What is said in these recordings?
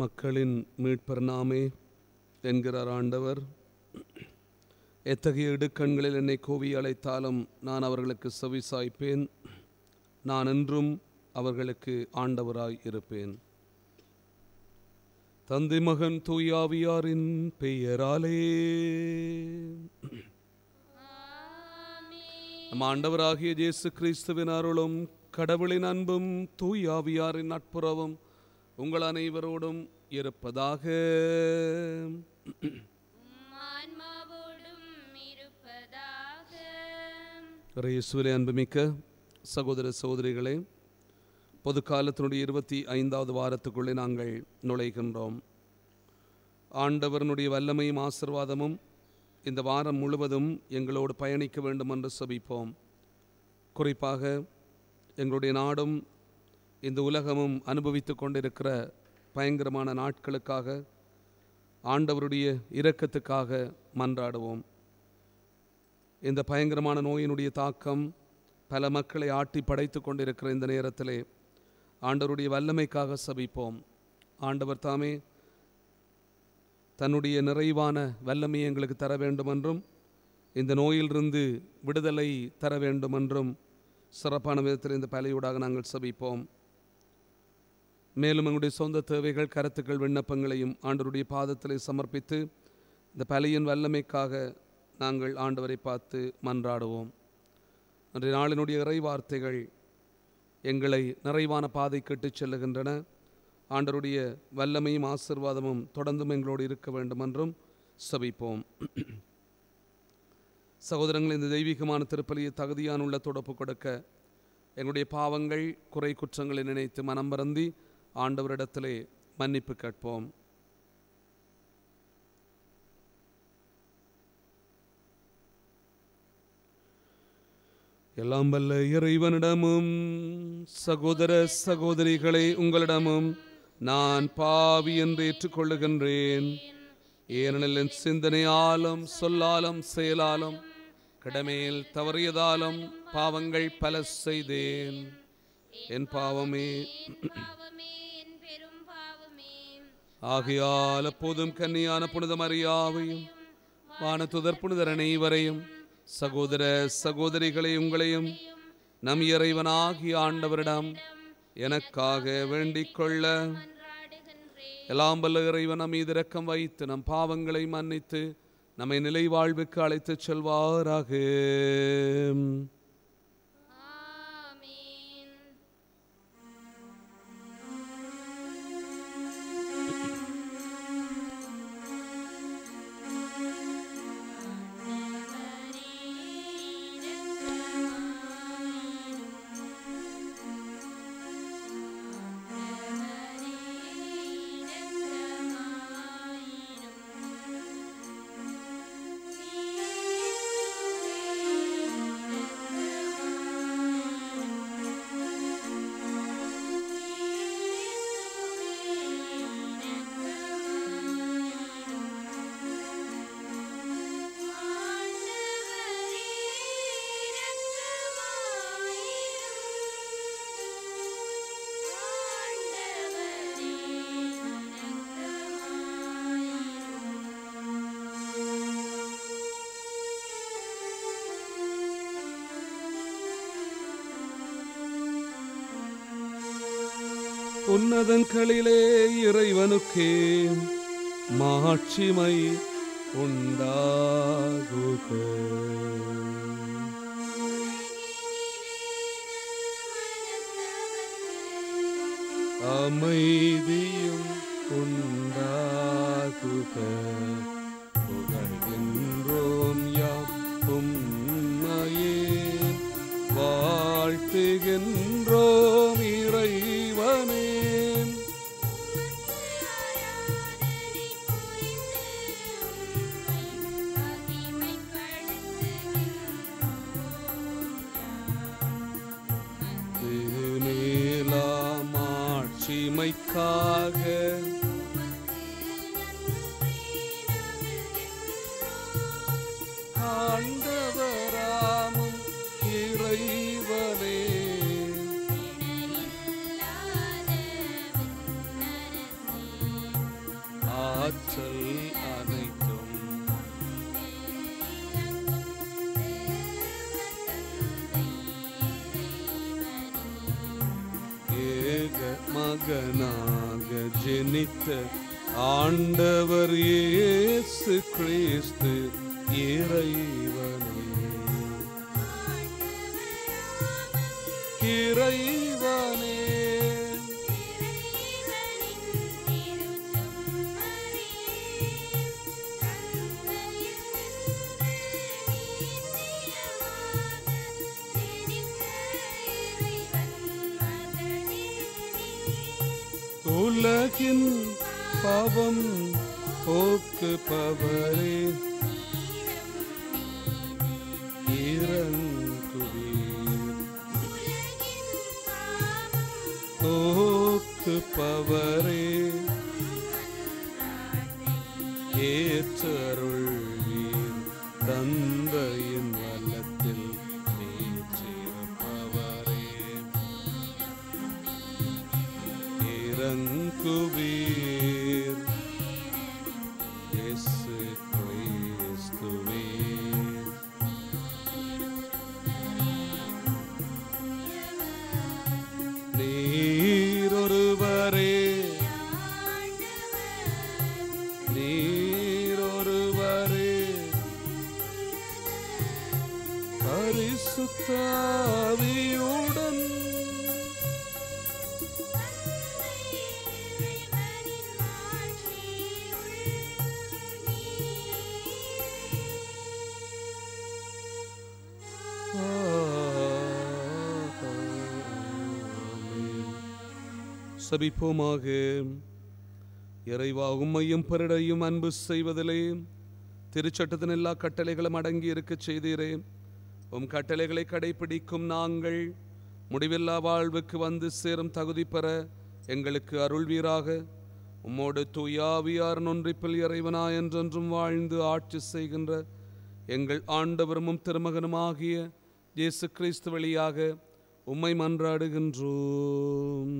மக்களின் மீட்பர் நாமே என்கிறார் ஆண்டவர். எத்தகைய இடுக்கண்களில் என்னை கூவி அழைத்தாலும் நான் அவர்களுக்கு செவிசாய்ப்பேன். நான் என்றும் அவர்களுக்கு ஆண்டவராய் இருப்பேன். தந்தை மகன் தூயாவியாரின் பெயராலே. நம் ஆண்டவராகிய இயேசு கிறிஸ்துவின் அருளும் கடவுளின் அன்பும் தூயாவியாரின் நட்புறவும் உங்கள் அனைவரோடும் இருப்பதாக. இயேசுவிலே அன்புமிக்க சகோதர சகோதரிகளே, பொது காலத்தினுடைய 25வது வாரத்துக்குள்ளே நாங்கள் நுழைகின்றோம். ஆண்டவரனுடைய வல்லமையும் ஆசீர்வாதமும் இந்த வாரம் முழுவதும் எங்களோடு பயணிக்க வேண்டும் என்று செபிப்போம். குறிப்பாக எங்களுடைய நாடும் இந்த உலகமும் அனுபவித்து கொண்டிருக்கிற பயங்கரமான நாட்களுக்காக ஆண்டவருடைய இரக்கத்துக்காக மன்றாடுவோம். இந்த பயங்கரமான நோயினுடைய தாக்கம் பல மக்களை ஆட்டி படைத்து கொண்டிருக்கிற இந்த நேரத்திலே ஆண்டவருடைய வல்லமைக்காக செபிப்போம். ஆண்டவர் தாமே தன்னுடைய நிறைவான வல்லமையை எங்களுக்கு தர வேண்டும் என்றும் இந்த நோயிலிருந்து விடுதலை தர வேண்டும் என்றும் சிறப்பான விதத்தில் இந்த பலியூடாக நாங்கள் செபிப்போம். மேலும் எங்களுடைய சொந்த தேவைகள், கருத்துக்கள், விண்ணப்பங்களையும் ஆண்டவருடைய பாதத்திலே சமர்ப்பித்து இந்த பலியின் வல்லமைக்காக நாங்கள் ஆண்டவரை பார்த்து மன்றாடுவோம். அன்றைய நாளினுடைய இறை வார்த்தைகள் எங்களை நிறைவான பாதைக்கு இட்டுச் செல்லுகின்றன. ஆண்டவருடைய வல்லமையும் ஆசீர்வாதமும் தொடர்ந்தும் எங்களோடு இருக்க வேண்டும் என்றும் செபிப்போம். சகோதரங்கள், இந்த தெய்வீகமான திருப்பலியை தகுதியான உள்ளத்தோடு ஒப்புக் கொடுக்க எங்களுடைய பாவங்கள், குறை குற்றங்களை நினைத்து மனம் வருந்தி ஆண்டவரிடத்திலே மன்னிப்பு கேட்போம். எல்லாம் வல்ல இறைவனிடமும் சகோதர சகோதரிகளை உங்களிடமும் நான் பாவி என்று ஏற்றுக்கொள்ளுகின்றேன். ஏனெனில் என் சிந்தனையாலும் சொல்லாலும் செயலாலும் கடமையில் தவறியதாலும் பாவங்கள் பல செய்தேன். என் பாவமே ஆகையால் அப்போதும் கன்னியான புனித மரியாவையும் வானதுதர் புனிதர் அனைவரையும் சகோதர சகோதரிகளை உங்களையும் நம் இறைவனாகிய ஆண்டவரிடம் எனக்காக வேண்டிக் கொள்ள. எல்லாம் வல்ல இறைவன் நம் மீது இரக்கம் வைத்து நம் பாவங்களை மன்னித்து நம்மை நிலை வாழ்வுக்கு அழைத்து செல்வாராக. உன்னதங்களிலே இறைவனுக்கே மாட்சிமை உண்டாகுக. அமைதியும் உண்டாகுக. புகழ்கின்றோம் யாம் உம்மையே, வாழ்த்துகின்றோம் இறைவனே. ஆட்சிமைக்காக ஆண்டவராமும் இறைவனே. மகனாக ஜெனித்த ஆண்டவர் இயேசு கிறிஸ்து இறைவனே, இறைவனே, உலகின் பாவம் போக்குபவரே இறங்குவீர், போக்குபவரே ஏற்றருள்வீர், தந்தையின் வலத்தில் வீற்றிருப்பவரே இறங்குவீர், இயேசு கிறிஸ்துவே. நீரொருவரே, நீரொருவரே, பரிசுத்த ஆவியுடன் சபிப்போமாக. இறைவா, உம்மையும் பிறரையும் அன்பு செய்வதிலே திருச்சட்டத்தின் எல்லா கட்டளைகளும் அடங்கி இருக்க செய்தீரே. உம் கட்டளைகளை கடைபிடிக்கும் நாங்கள் முடிவில்லா வாழ்வுக்கு வந்து சேரும் தகுதி பெற எங்களுக்கு அருள்வீராக. உம்மோடு தூயாவியார் ஒன்றிப்பில் இறைவனா என்றென்றும் வாழ்ந்து ஆட்சி செய்கின்ற எங்கள் ஆண்டவரும் திருமகனுமாகிய இயேசு கிறிஸ்து வழியாக உம்மை மன்றாடுகின்றோம்.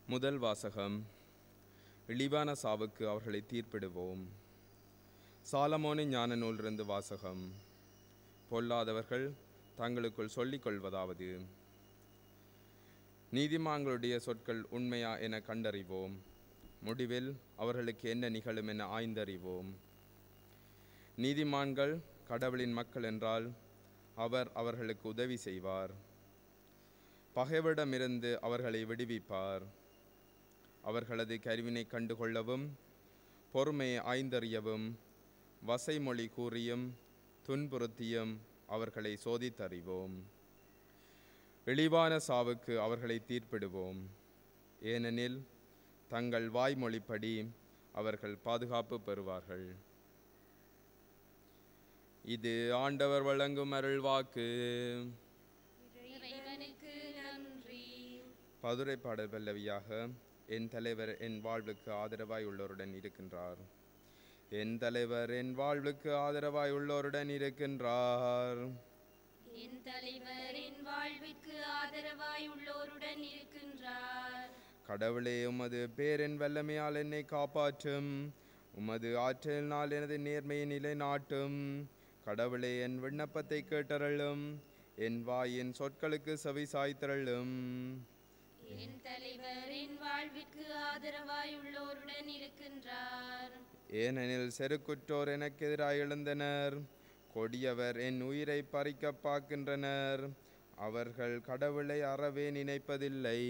முதல் வாசகம். இழிவான சாவுக்கு அவர்களை தீர்ப்பிடுவோம். சாலமோனின் ஞான நூலிலிருந்து வாசகம். பொல்லாதவர்கள் தங்களுக்குள் சொல்லிக் கொள்வதாவது, நீதிமான்களுடைய சொற்கள் உண்மையா என கண்டறிவோம், முடிவில் அவர்களுக்கு என்ன நிகழும் என ஆய்ந்தறிவோம். நீதிமான்கள் கடவுளின் மக்கள் என்றால் அவர் அவர்களுக்கு உதவி செய்வார், பகைவரிடமிருந்து அவர்களை விடுவிப்பார். அவர்களது கருவினை கண்டுகொள்ளவும் பொறுமையை ஆய்ந்தறியவும் வசைமொழி கூறியும் துன்புறுத்தியும் அவர்களை சோதித்தறிவோம். இழிவான சாவுக்கு அவர்களை தீர்ப்பிடுவோம், ஏனெனில் தங்கள் வாய்மொழிப்படி அவர்கள் பாதுகாப்பு பெறுவார்கள். இது ஆண்டவர் வழங்கும் அருள்வாக்கு. பதுரை பாடல் பல்லவியாக. என் தலைவர் என் வாழ்வுக்கு ஆதரவாய் உள்ளோருடன் இருக்கின்றார். என் தலைவர் என் வாழ்வுக்கு ஆதரவாய் உள்ளோருடன் இருக்கின்றார். என் தலைவர் என் வாழ்வுக்கு ஆதரவாய் உள்ளோருடன் இருக்கின்றார். கடவுளே, உமது பேரின் வல்லமையால் என்னை காப்பாற்றும், உமது ஆற்றலினால் எனது நேர்மையை நிலைநாட்டும். கடவுளே, என் விண்ணப்பத்தை கேட்டருளும், என் வாயின் சொற்களுக்கு செவி சாய்த்தருளும். என் தலைவர் என் வாழ்வுக்கு ஆதரவாய் உள்ளோருடன் இருக்கின்றார். ஏனெனில் செருக்குற்றோர் எனக்கு எதிராக எழுந்தனர், கொடியவர் என் உயிரை பறிக்க பார்க்கின்றனர். அவர்கள் கடவுளை அறவே நினைப்பதில்லை.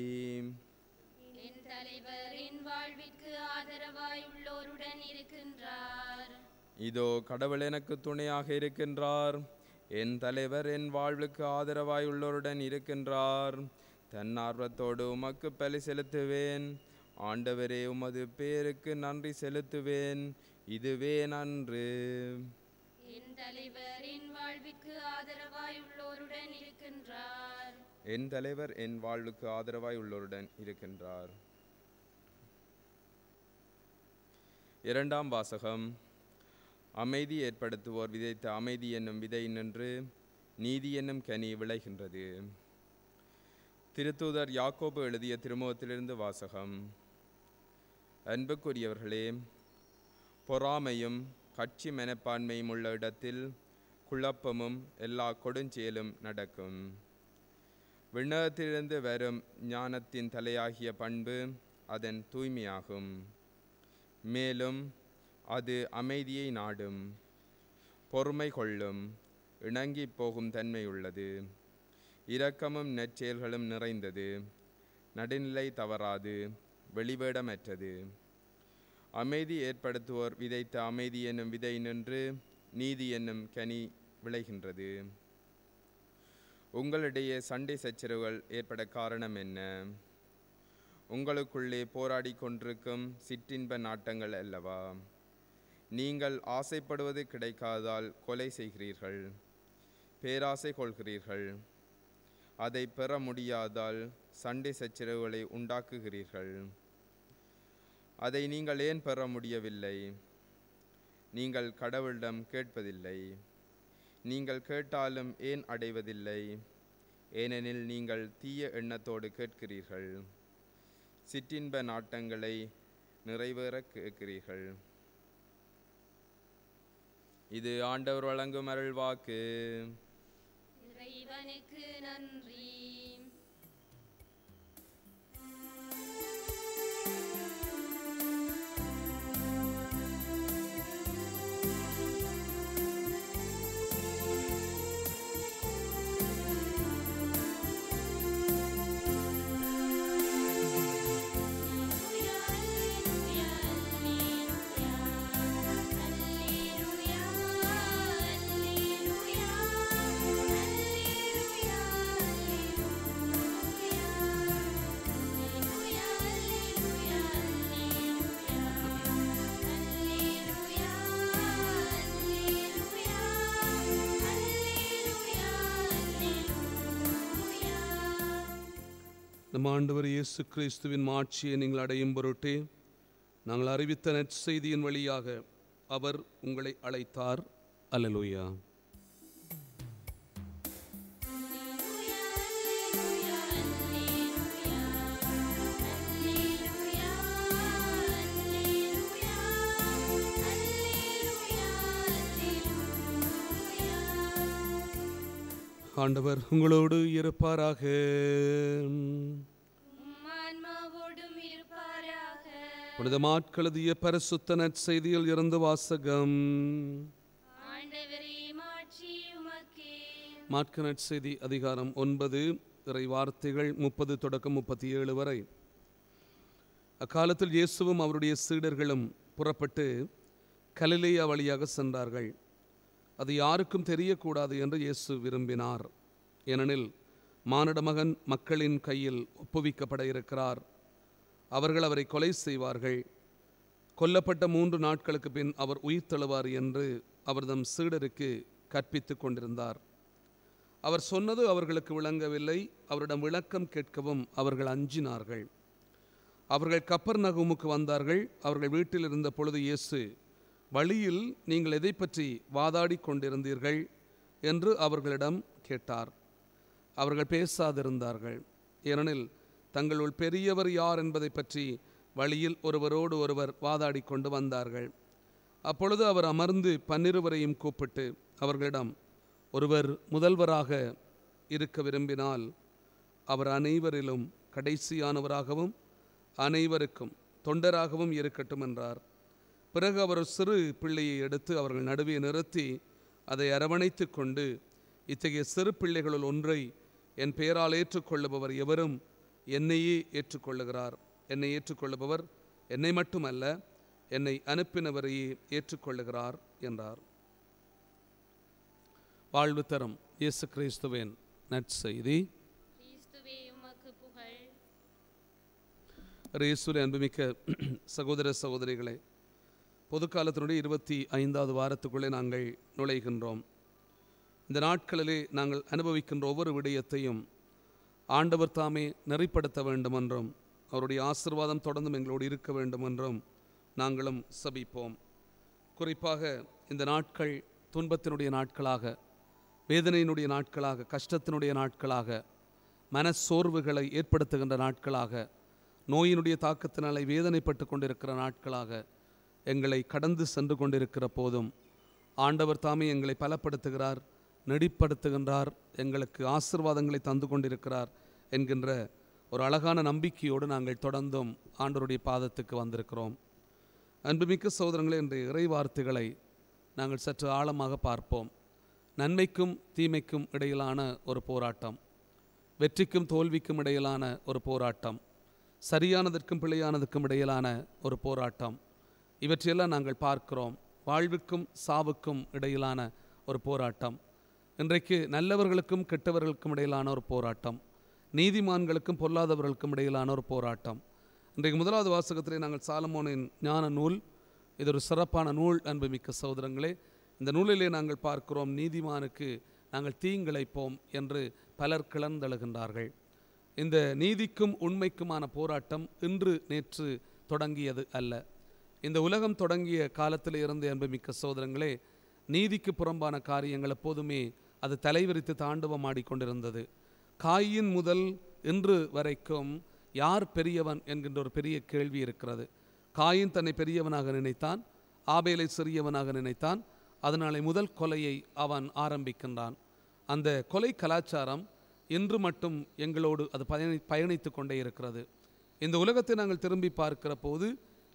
என் தலைவர் என் வாழ்வுக்கு ஆதரவாய் உள்ளோருடன் இருக்கின்றார். இதோ கடவுள் எனக்கு துணையாக இருக்கின்றார். என் தலைவர் என் வாழ்வுக்கு ஆதரவாய் உள்ளோருடன் இருக்கின்றார். தன்னார்வத்தோடு உமக்கு பலி செலுத்துவேன். ஆண்டவரே, உமது பேருக்கு நன்றி செலுத்துவேன், இதுவே நன்று. என் தலைவர் என் வாழ்வுக்கு ஆதரவாய் உள்ளோருடன் இருக்கின்றார். என் தலைவர் என் வாழ்வுக்கு ஆதரவாய் உள்ளோருடன் இருக்கின்றார். இரண்டாம் வாசகம். அமைதி ஏற்படுத்துவோர் விதைத்த அமைதி என்னும் விதை நின்று நீதி என்னும் கனி விளைகின்றது. திருத்தூதர் யாக்கோபு எழுதிய திருமுகத்திலிருந்து வாசகம். அன்புக்குரியவர்களே, பொறாமையும் கட்சி மனப்பான்மையும் உள்ள இடத்தில் குழப்பமும் எல்லா கொடுஞ்செயலும் நடக்கும். விண்ணகத்திலிருந்து வரும் ஞானத்தின் தலையாகிய பண்பு அதன் தூய்மையாகும். மேலும் அது அமைதியை நாடும், பொறுமை கொள்ளும், இணங்கி போகும் தன்மையுள்ளது, இரக்கமும் நற்செயல்களும் நிறைந்தது, நடுநிலை தவறாது, வெளிவேடமற்றது. அமைதி ஏற்படுத்துவோர் விதைத்த அமைதி என்னும் விதை நின்று நீதி என்னும் கனி விளைகின்றது. உங்களிடையே சண்டை சச்சரவுகள் ஏற்பட காரணம் என்ன? உங்களுக்குள்ளே போராடி கொண்டிருக்கும் சிற்றின்ப நாட்டங்கள் அல்லவா? நீங்கள் ஆசைப்படுவது கிடைக்காதால் கொலை செய்கிறீர்கள், பேராசை கொள்கிறீர்கள். அதை பெற முடியாதால் சண்டை சச்சரவுகளை உண்டாக்குகிறீர்கள். அதை நீங்கள் ஏன் பெற முடியவில்லை? நீங்கள் கடவுளிடம் கேட்பதில்லை. நீங்கள் கேட்டாலும் ஏன் அடைவதில்லை? ஏனெனில் நீங்கள் தீய எண்ணத்தோடு கேட்கிறீர்கள், சிற்றின்ப நாட்டங்களை நிறைவேற கேட்கிறீர்கள். இது ஆண்டவர் வழங்கும் அருள்வாக்கு. இறைவனுக்கு நன்றி. நம் ஆண்டவர் இயேசு கிறிஸ்துவின் மாட்சியை நீங்கள் அடையும் பொருட்டே நாங்கள் அறிவித்த நற்செய்தியின் வழியாக அவர் உங்களை அழைத்தார். அல்லேலூயா. ஆண்டவர் உங்களோடு இருப்பாராக. புனித மாட்களதிய பரிசுத்த நற்செய்தியில் இருந்து வாசகம். மாட்க நற்செய்தி அதிகாரம் 9 இறை வார்த்தைகள் 30 தொடக்கம் 37 வரை. அக்காலத்தில் இயேசுவும் அவருடைய சீடர்களும் புறப்பட்டு கலிலேயா வழியாக சென்றார்கள். அது யாருக்கும் தெரியக்கூடாது என்று இயேசு விரும்பினார். ஏனெனில் மானிட மகன் மக்களின் கையில் ஒப்புவிக்கப்பட இருக்கிறார். அவர்கள் அவரை கொலை செய்வார்கள். கொல்லப்பட்ட 3 நாட்களுக்கு பின் அவர் உயிர் தெழுவார் என்று அவர் தம் சீடருக்கு கற்பித்து கொண்டிருந்தார். அவர் சொன்னது அவர்களுக்கு விளங்கவில்லை. அவரிடம் விளக்கம் கேட்கவும் அவர்கள் அஞ்சினார்கள். அவர்கள் கப்பர்நகூமுக்கு வந்தார்கள். அவர்கள் வீட்டில் இருந்த பொழுது இயேசு, வழியில் நீங்கள் எதை பற்றி வாதாடி கொண்டிருந்தீர்கள் என்று அவர்களிடம் கேட்டார். அவர்கள் பேசாதிருந்தார்கள். ஏனெனில் தங்களுள் பெரியவர் யார் என்பதை பற்றி வழியில் ஒருவரோடு ஒருவர் வாதாடி கொண்டு வந்தார்கள். அப்பொழுது அவர் அமர்ந்து 12 கூப்பிட்டு அவர்களிடம், ஒருவர் முதல்வராக இருக்க விரும்பினால் அவர் அனைவரிலும் கடைசியானவராகவும் அனைவருக்கும் தொண்டராகவும் இருக்கட்டும் என்றார். பிறகு அவர் சிறு பிள்ளையை எடுத்து அவர்கள் நடுவே நிறுத்தி அதை அரவணைத்து கொண்டு, இத்தகைய சிறு பிள்ளைகளுள் ஒன்றை என் பெயரால் ஏற்றுக்கொள்ளுபவர் எவரும் என்னையே ஏற்றுக்கொள்ளுகிறார். என்னை ஏற்றுக்கொள்ளுபவர் என்னை மட்டுமல்ல, என்னை அனுப்பினவரையே ஏற்றுக்கொள்ளுகிறார் என்றார். வாழ்வு தரும் இயேசு கிறிஸ்துவின் நற்செய்தி. இயேசுவின் அன்புமிக்க சகோதர சகோதரிகளே, பொதுக்காலத்தினுடைய 25வது வாரத்துக்குள்ளே நாங்கள் நுழைகின்றோம். இந்த நாட்களிலே நாங்கள் அனுபவிக்கின்ற ஒவ்வொரு விடயத்தையும் ஆண்டவர் தாமே நெறிப்படுத்த வேண்டும் என்றும் அவருடைய ஆசீர்வாதம் தொடர்ந்தும் எங்களோடு இருக்க வேண்டும் என்றும் நாங்களும் சபிப்போம். குறிப்பாக இந்த நாட்கள் துன்பத்தினுடைய நாட்களாக, வேதனையினுடைய நாட்களாக, கஷ்டத்தினுடைய நாட்களாக மனச்சோர்வுகளை ஏற்படுத்துகின்ற நாட்களாக, நோயினுடைய தாக்கத்தினாலே வேதனைப்பட்டு கொண்டிருக்கிற நாட்களாக எங்களை கடந்து சென்று கொண்டிருக்கிற போதும் ஆண்டவர் தாமே எங்களை பலப்படுத்துகிறார், நெடிப்படுத்துகின்றார், எங்களுக்கு ஆசீர்வாதங்களை தந்து கொண்டிருக்கிறார் என்கின்ற ஒரு அழகான நம்பிக்கையோடு நாங்கள் தொடர்ந்தும் ஆண்டவருடைய பாதத்துக்கு வந்திருக்கிறோம். அன்புமிக்க சகோதரங்களே, இன்றைய இறை வார்த்தைகளை நாங்கள் சற்று ஆழமாக பார்ப்போம். நன்மைக்கும் தீமைக்கும் இடையிலான ஒரு போராட்டம், வெற்றிக்கும் தோல்விக்கும் இடையிலான ஒரு போராட்டம், சரியானதற்கும் பிழையானதற்கும் இடையிலான ஒரு போராட்டம், இவற்றையெல்லாம் நாங்கள் பார்க்கிறோம். வாழ்வுக்கும் சாவுக்கும் இடையிலான ஒரு போராட்டம், இன்றைக்கு நல்லவர்களுக்கும் கெட்டவர்களுக்கும் இடையிலான ஒரு போராட்டம், நீதிமான்களுக்கும் பொல்லாதவர்களுக்கும் இடையிலான ஒரு போராட்டம். இன்றைக்கு முதலாவது வாசகத்திலே நாங்கள் சாலமோனின் ஞான நூல், இது ஒரு சிறப்பான நூல் அன்புமிக்க சகோதரங்களே. இந்த நூலிலே நாங்கள் பார்க்கிறோம், நீதிமானுக்கு நாங்கள் தீங்கிழைப்போம் என்று பலர் கிளர்ந்தெழுகின்றார்கள். இந்த நீதிக்கும் உண்மைக்குமான போராட்டம் இன்று நேற்று தொடங்கியது அல்ல. இந்த உலகம் தொடங்கிய காலத்தில் இருந்து அன்புமிக்க சகோதரங்களே, நீதிக்கு புறம்பான காரியங்கள் எப்போதுமே அது தலைவிரித்து தாண்டவம் ஆடிக்கொண்டிருந்தது. காயின் முதல் இன்று வரைக்கும் யார் பெரியவன் என்கின்ற ஒரு பெரிய கேள்வி இருக்கிறது. காயின் தன்னை பெரியவனாக நினைத்தான், ஆபேலை சிறியவனாக நினைத்தான். அதனாலே முதல் கொலையை அவன் ஆரம்பிக்கின்றான். அந்த கொலை கலாச்சாரம் இன்று மட்டும் எங்களோடு அது பயணித்து கொண்டே இருக்கிறது. இந்த உலகத்தை நாங்கள் திரும்பி பார்க்கிற போது,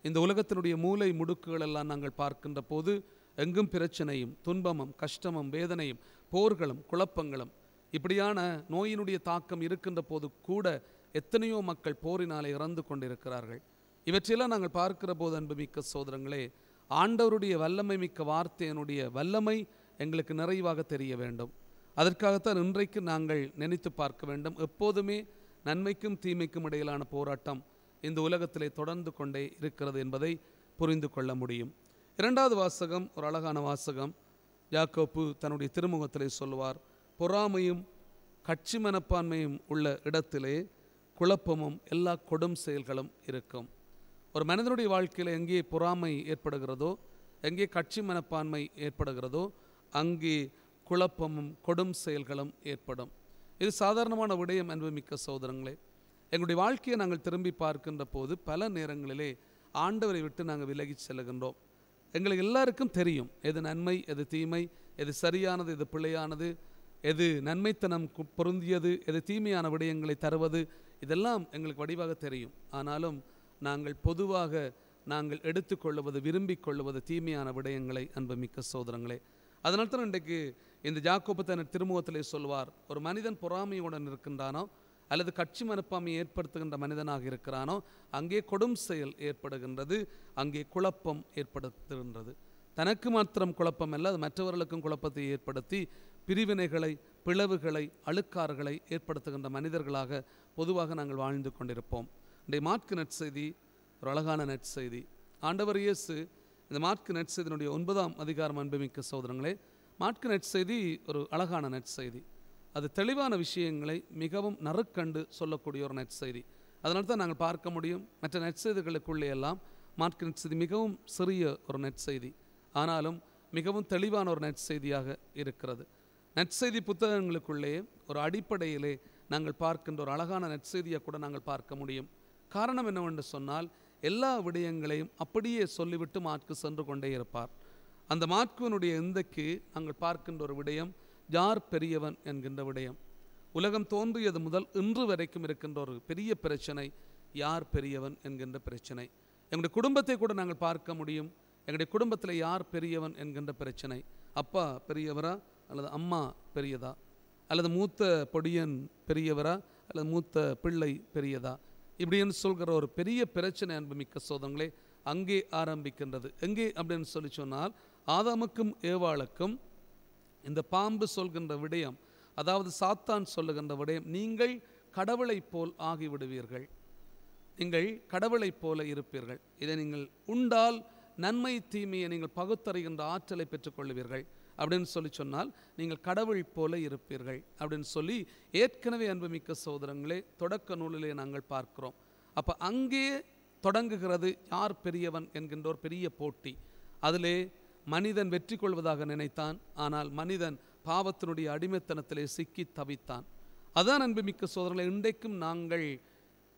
இந்த உலகத்தினுடைய மூலை முடுக்குகளெல்லாம் நாங்கள் பார்க்கின்ற போது எங்கும் பிரச்சனையும் துன்பமும் கஷ்டமும் வேதனையும் போர்களும் குழப்பங்களும், இப்படியான நோயினுடைய தாக்கம் இருக்கின்ற போது கூட எத்தனையோ மக்கள் போரினாலே இறந்து கொண்டிருக்கிறார்கள். இவற்றையெல்லாம் நாங்கள் பார்க்கிற போது அன்புமிக்க சகோதரங்களே, ஆண்டவருடைய வல்லமை மிக்க வார்த்தையினுடைய வல்லமை எங்களுக்கு நிறைவாக தெரிய வேண்டும். அதற்காகத்தான் இன்றைக்கு நாங்கள் நினைத்து பார்க்க வேண்டும். எப்போதுமே நன்மைக்கும் தீமைக்கும் இடையிலான போராட்டம் இந்த உலகத்திலே தொடர்ந்து கொண்டே இருக்கிறது என்பதை புரிந்து கொள்ள முடியும். இரண்டாவது வாசகம் ஒரு அழகான வாசகம். யாக்கோப்பு தன்னுடைய திருமுகத்திலே சொல்லுவார், பொறாமையும் கட்சி மனப்பான்மையும் உள்ள இடத்திலே குழப்பமும் எல்லா கொடும் செயல்களும் இருக்கும். ஒரு மனிதனுடைய வாழ்க்கையில் எங்கே பொறாமை ஏற்படுகிறதோ, எங்கே கட்சி மனப்பான்மை ஏற்படுகிறதோ, அங்கே குழப்பமும் கொடும் செயல்களும் ஏற்படும். இது சாதாரணமான விடயம் அன்புமிக்க சகோதரங்களே. எங்களுடைய வாழ்க்கையை நாங்கள் திரும்பி பார்க்கின்ற போது பல நேரங்களிலே ஆண்டவரை விட்டு நாங்கள் விலகி செல்லுகின்றோம். எங்களுக்கு எல்லாருக்கும் தெரியும் எது நன்மை, எது தீமை, எது சரியானது, எது பிழையானது, எது நன்மைத்தனம் பொருந்தியது, எது தீமையான விடயங்களை தருவது, இதெல்லாம் எங்களுக்கு வடிவாக தெரியும். ஆனாலும் நாங்கள் பொதுவாக நாங்கள் எடுத்துக்கொள்வது, விரும்பிக் கொள்வது தீமையான விடயங்களை அன்புமிக்க சகோதரங்களே. அதனால்தான் இன்றைக்கு இந்த யாக்கோபு தன் திருமுகத்திலே சொல்வார், ஒரு மனிதன் பொறாமையுடன் இருக்கின்றானோ அல்லது கட்சி மனப்பான்மை ஏற்படுத்துகின்ற மனிதனாக இருக்கிறானோ, அங்கே கொடும் செயல் ஏற்படுகின்றது, அங்கே குழப்பம் ஏற்படுத்துகின்றது. தனக்கு மாத்திரம் குழப்பம் அல்ல, அது மற்றவர்களுக்கும் குழப்பத்தை ஏற்படுத்தி பிரிவினைகளை, பிளவுகளை, அழுக்காறுகளை ஏற்படுத்துகின்ற மனிதர்களாக பொதுவாக நாங்கள் வாழ்ந்து கொண்டிருப்போம். இன்றைய மாற்கு நற்செய்தி ஒரு அழகான நற்செய்தி. ஆண்டவர் இயேசு இந்த மாற்கு நற்செய்தியினுடைய 9ஆம் அதிகாரம் அன்புமிக்க சகோதரங்களே, மாற்கு நற்செய்தி ஒரு அழகான நற்செய்தி. அது தெளிவான விஷயங்களை மிகவும் நறுக்கண்டு சொல்லக்கூடிய ஒரு நற்செய்தி. அதனால தான் நாங்கள் பார்க்க முடியும், மற்ற நற்செய்திகளுக்குள்ளே எல்லாம் மாற்கு நற்செய்தி மிகவும் சிறிய ஒரு நற்செய்தி, ஆனாலும் மிகவும் தெளிவான ஒரு நற்செய்தியாக இருக்கிறது. நற்செய்தி புத்தகங்களுக்குள்ளே ஒரு அடிப்படையிலே நாங்கள் பார்க்கின்ற ஒரு அழகான நற்செய்தியை கூட நாங்கள் பார்க்க முடியும். காரணம் என்னவென்று சொன்னால், எல்லா விடயங்களையும் அப்படியே சொல்லிவிட்டு மாற்கு சென்று கொண்டே இருப்பார். அந்த மாற்குவனுடைய எந்தைக்கு நாங்கள் பார்க்கின்ற ஒரு விடயம், யார் பெரியவன் என்கின்ற விடயம். உலகம் தோன்றியது முதல் இன்று வரைக்கும் இருக்கின்ற ஒரு பெரிய பிரச்சனை, யார் பெரியவன் என்கின்ற பிரச்சனை. எங்களுடைய குடும்பத்தை கூட நாங்கள் பார்க்க முடியும். எங்களுடைய குடும்பத்தில் யார் பெரியவன் என்கின்ற பிரச்சனை. அப்பா பெரியவரா அல்லது அம்மா பெரியதா, அல்லது மூத்த பொடியன் பெரியவரா அல்லது மூத்த பிள்ளை பெரியதா, இப்படின்னு சொல்கிற ஒரு பெரிய பிரச்சனை அன்புமிக்க சோதங்களே அங்கே ஆரம்பிக்கின்றது. எங்கே அப்படின்னு சொல்லி சொன்னால், ஆதாமுக்கும் ஏவாளுக்கும் இந்த பாம்பு சொல்கின்ற விடயம், அதாவது சாத்தான் சொல்லுகின்ற விடயம், நீங்கள் கடவுளைப் போல் ஆகிவிடுவீர்கள், நீங்கள் கடவுளைப் போல இருப்பீர்கள், இதை நீங்கள் உண்டால் நன்மை தீமையை நீங்கள் பகுத்தறிகின்ற ஆற்றலை பெற்றுக்கொள்வீர்கள் அப்படின்னு சொல்லி சொன்னால் நீங்கள் கடவுள் போல இருப்பீர்கள் அப்படின்னு சொல்லி ஏற்கனவே அன்புமிக்க சகோதரங்களே தொடக்க நூலிலே நாங்கள் பார்க்கிறோம். அப்போ அங்கே தொடங்குகிறது யார் பெரியவன் என்கின்ற ஒரு பெரிய போட்டி. அதிலே மனிதன் வெற்றி கொள்வதாக நினைத்தான், ஆனால் மனிதன் பாவத்தினுடைய அடிமைத்தனத்திலே சிக்கி தவித்தான். அதான் அன்புமிக்க சோதரர்களை, இன்றைக்கும் நாங்கள்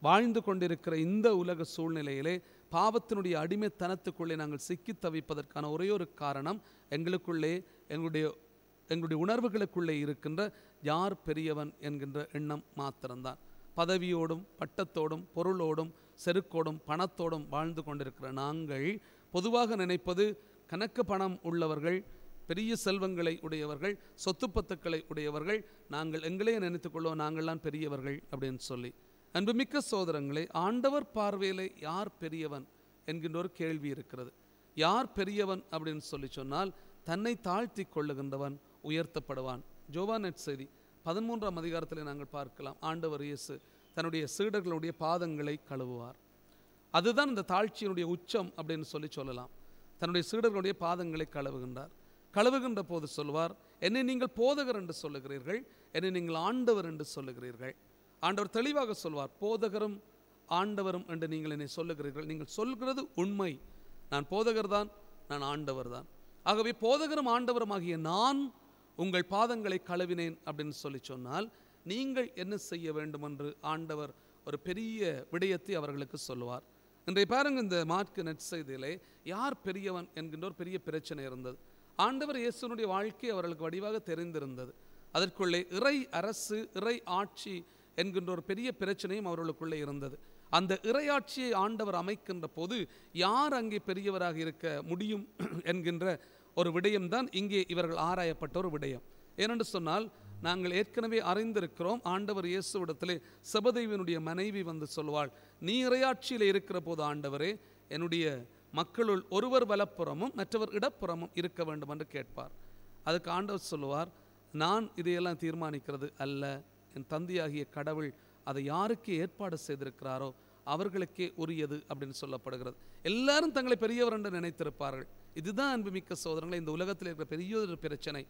வாழ்ந்து கொண்டிருக்கிற இந்த உலக சூழ்நிலையிலே பாவத்தினுடைய அடிமைத்தனத்துக்குள்ளே நாங்கள் சிக்கி தவிப்பதற்கான ஒரே ஒரு காரணம் எங்களுக்குள்ளே எங்களுடைய உணர்வுகளுக்குள்ளே இருக்கின்ற யார் பெரியவன் என்கின்ற எண்ணம் மாத்திரம்தான். பதவியோடும் பட்டத்தோடும் பொருளோடும் செருக்கோடும் பணத்தோடும் வாழ்ந்து கொண்டிருக்கிற நாங்கள் பொதுவாக நினைப்பது கணக்கு பணம் உள்ளவர்கள், பெரிய செல்வங்களை உடையவர்கள், சொத்து பத்துக்களை உடையவர்கள், நாங்கள் எங்களையே நினைத்துக்கொள்வோம் நாங்கள்லாம் பெரியவர்கள் அப்படின்னு சொல்லி. அன்புமிக்க சோதரங்களே, ஆண்டவர் பார்வையிலே யார் பெரியவன் என்கின்ற ஒரு கேள்வி இருக்கிறது. யார் பெரியவன் அப்படின்னு சொல்லி சொன்னால், தன்னை தாழ்த்தி கொள்ளுகின்றவன் உயர்த்தப்படுவான். யோவான் நற்செய்தி 13ஆம் அதிகாரத்தில் நாங்கள் பார்க்கலாம், ஆண்டவர் இயேசு தன்னுடைய சீடர்களுடைய பாதங்களை கழுவுவார். அதுதான் இந்த தாழ்ச்சியினுடைய உச்சம் அப்படின்னு சொல்லலாம். தன்னுடைய சீடர்களுடைய பாதங்களை கழுவுகின்ற போது சொல்வார், என்னை நீங்கள் போதகர் என்று சொல்லுகிறீர்கள், என்னை நீங்கள் ஆண்டவர் என்று சொல்லுகிறீர்கள். ஆண்டவர் தெளிவாக சொல்வார், போதகரும் ஆண்டவரும் என்று நீங்கள் என்னை சொல்லுகிறீர்கள், நீங்கள் சொல்கிறது உண்மை, நான் போதகர் தான், நான் ஆண்டவர் தான். ஆகவே போதகரும் ஆண்டவரும் ஆகிய நான் உங்கள் பாதங்களை கழுவினேன் அப்படின்னு சொன்னால் நீங்கள் என்ன செய்ய வேண்டும் என்று ஆண்டவர் ஒரு பெரிய விடயத்தை அவர்களுக்கு சொல்லுவார். இன்றைய பாருங்க, இந்த மாற்கு நற்செய்தியிலே யார் பெரியவன் என்கின்ற ஒரு பெரிய பிரச்சனை இருந்தது. ஆண்டவர் இயேசுனுடைய வாழ்க்கை அவர்களுக்கு வடிவாக தெரிந்திருந்தது. அதற்குள்ளே இறை அரசு, இறை ஆட்சி என்கின்ற ஒரு பெரிய பிரச்சனையும் அவர்களுக்குள்ளே இருந்தது. அந்த இறையாட்சியை ஆண்டவர் அமைக்கின்ற போது யார் அங்கே பெரியவராக இருக்க முடியும் என்கின்ற ஒரு விடயம்தான் இங்கே இவர்கள் ஆராயப்பட்ட ஒரு விடயம். ஏனென்று சொன்னால், நாங்கள் ஏற்கனவே அறிந்திருக்கிறோம், ஆண்டவர் இயேசுவிடத்திலே செபதேயுவினுடைய மனைவி வந்து சொல்வாள், நீ இறையாட்சியில் இருக்கிற போது ஆண்டவரே, என்னுடைய மக்களுள் ஒருவர் வலப்புறமும் மற்றவர் இடப்புறமும் இருக்க வேண்டும் என்று கேட்பார். அதுக்கு ஆண்டவர் சொல்லுவார், நான் இதையெல்லாம் தீர்மானிக்கிறது அல்ல, என் தந்தையாகிய கடவுள் அதை யாருக்கு ஏற்பாடு செய்திருக்கிறாரோ அவர்களுக்கே உரியது அப்படின்னு சொல்லப்படுகிறது. எல்லாரும் தங்களை பெரியவர் என்று நினைத்திருப்பார்கள். இதுதான் அன்புமிக்க சோதரங்களை இந்த உலகத்தில் இருக்கிற பெரிய ஒரு பிரச்சனை.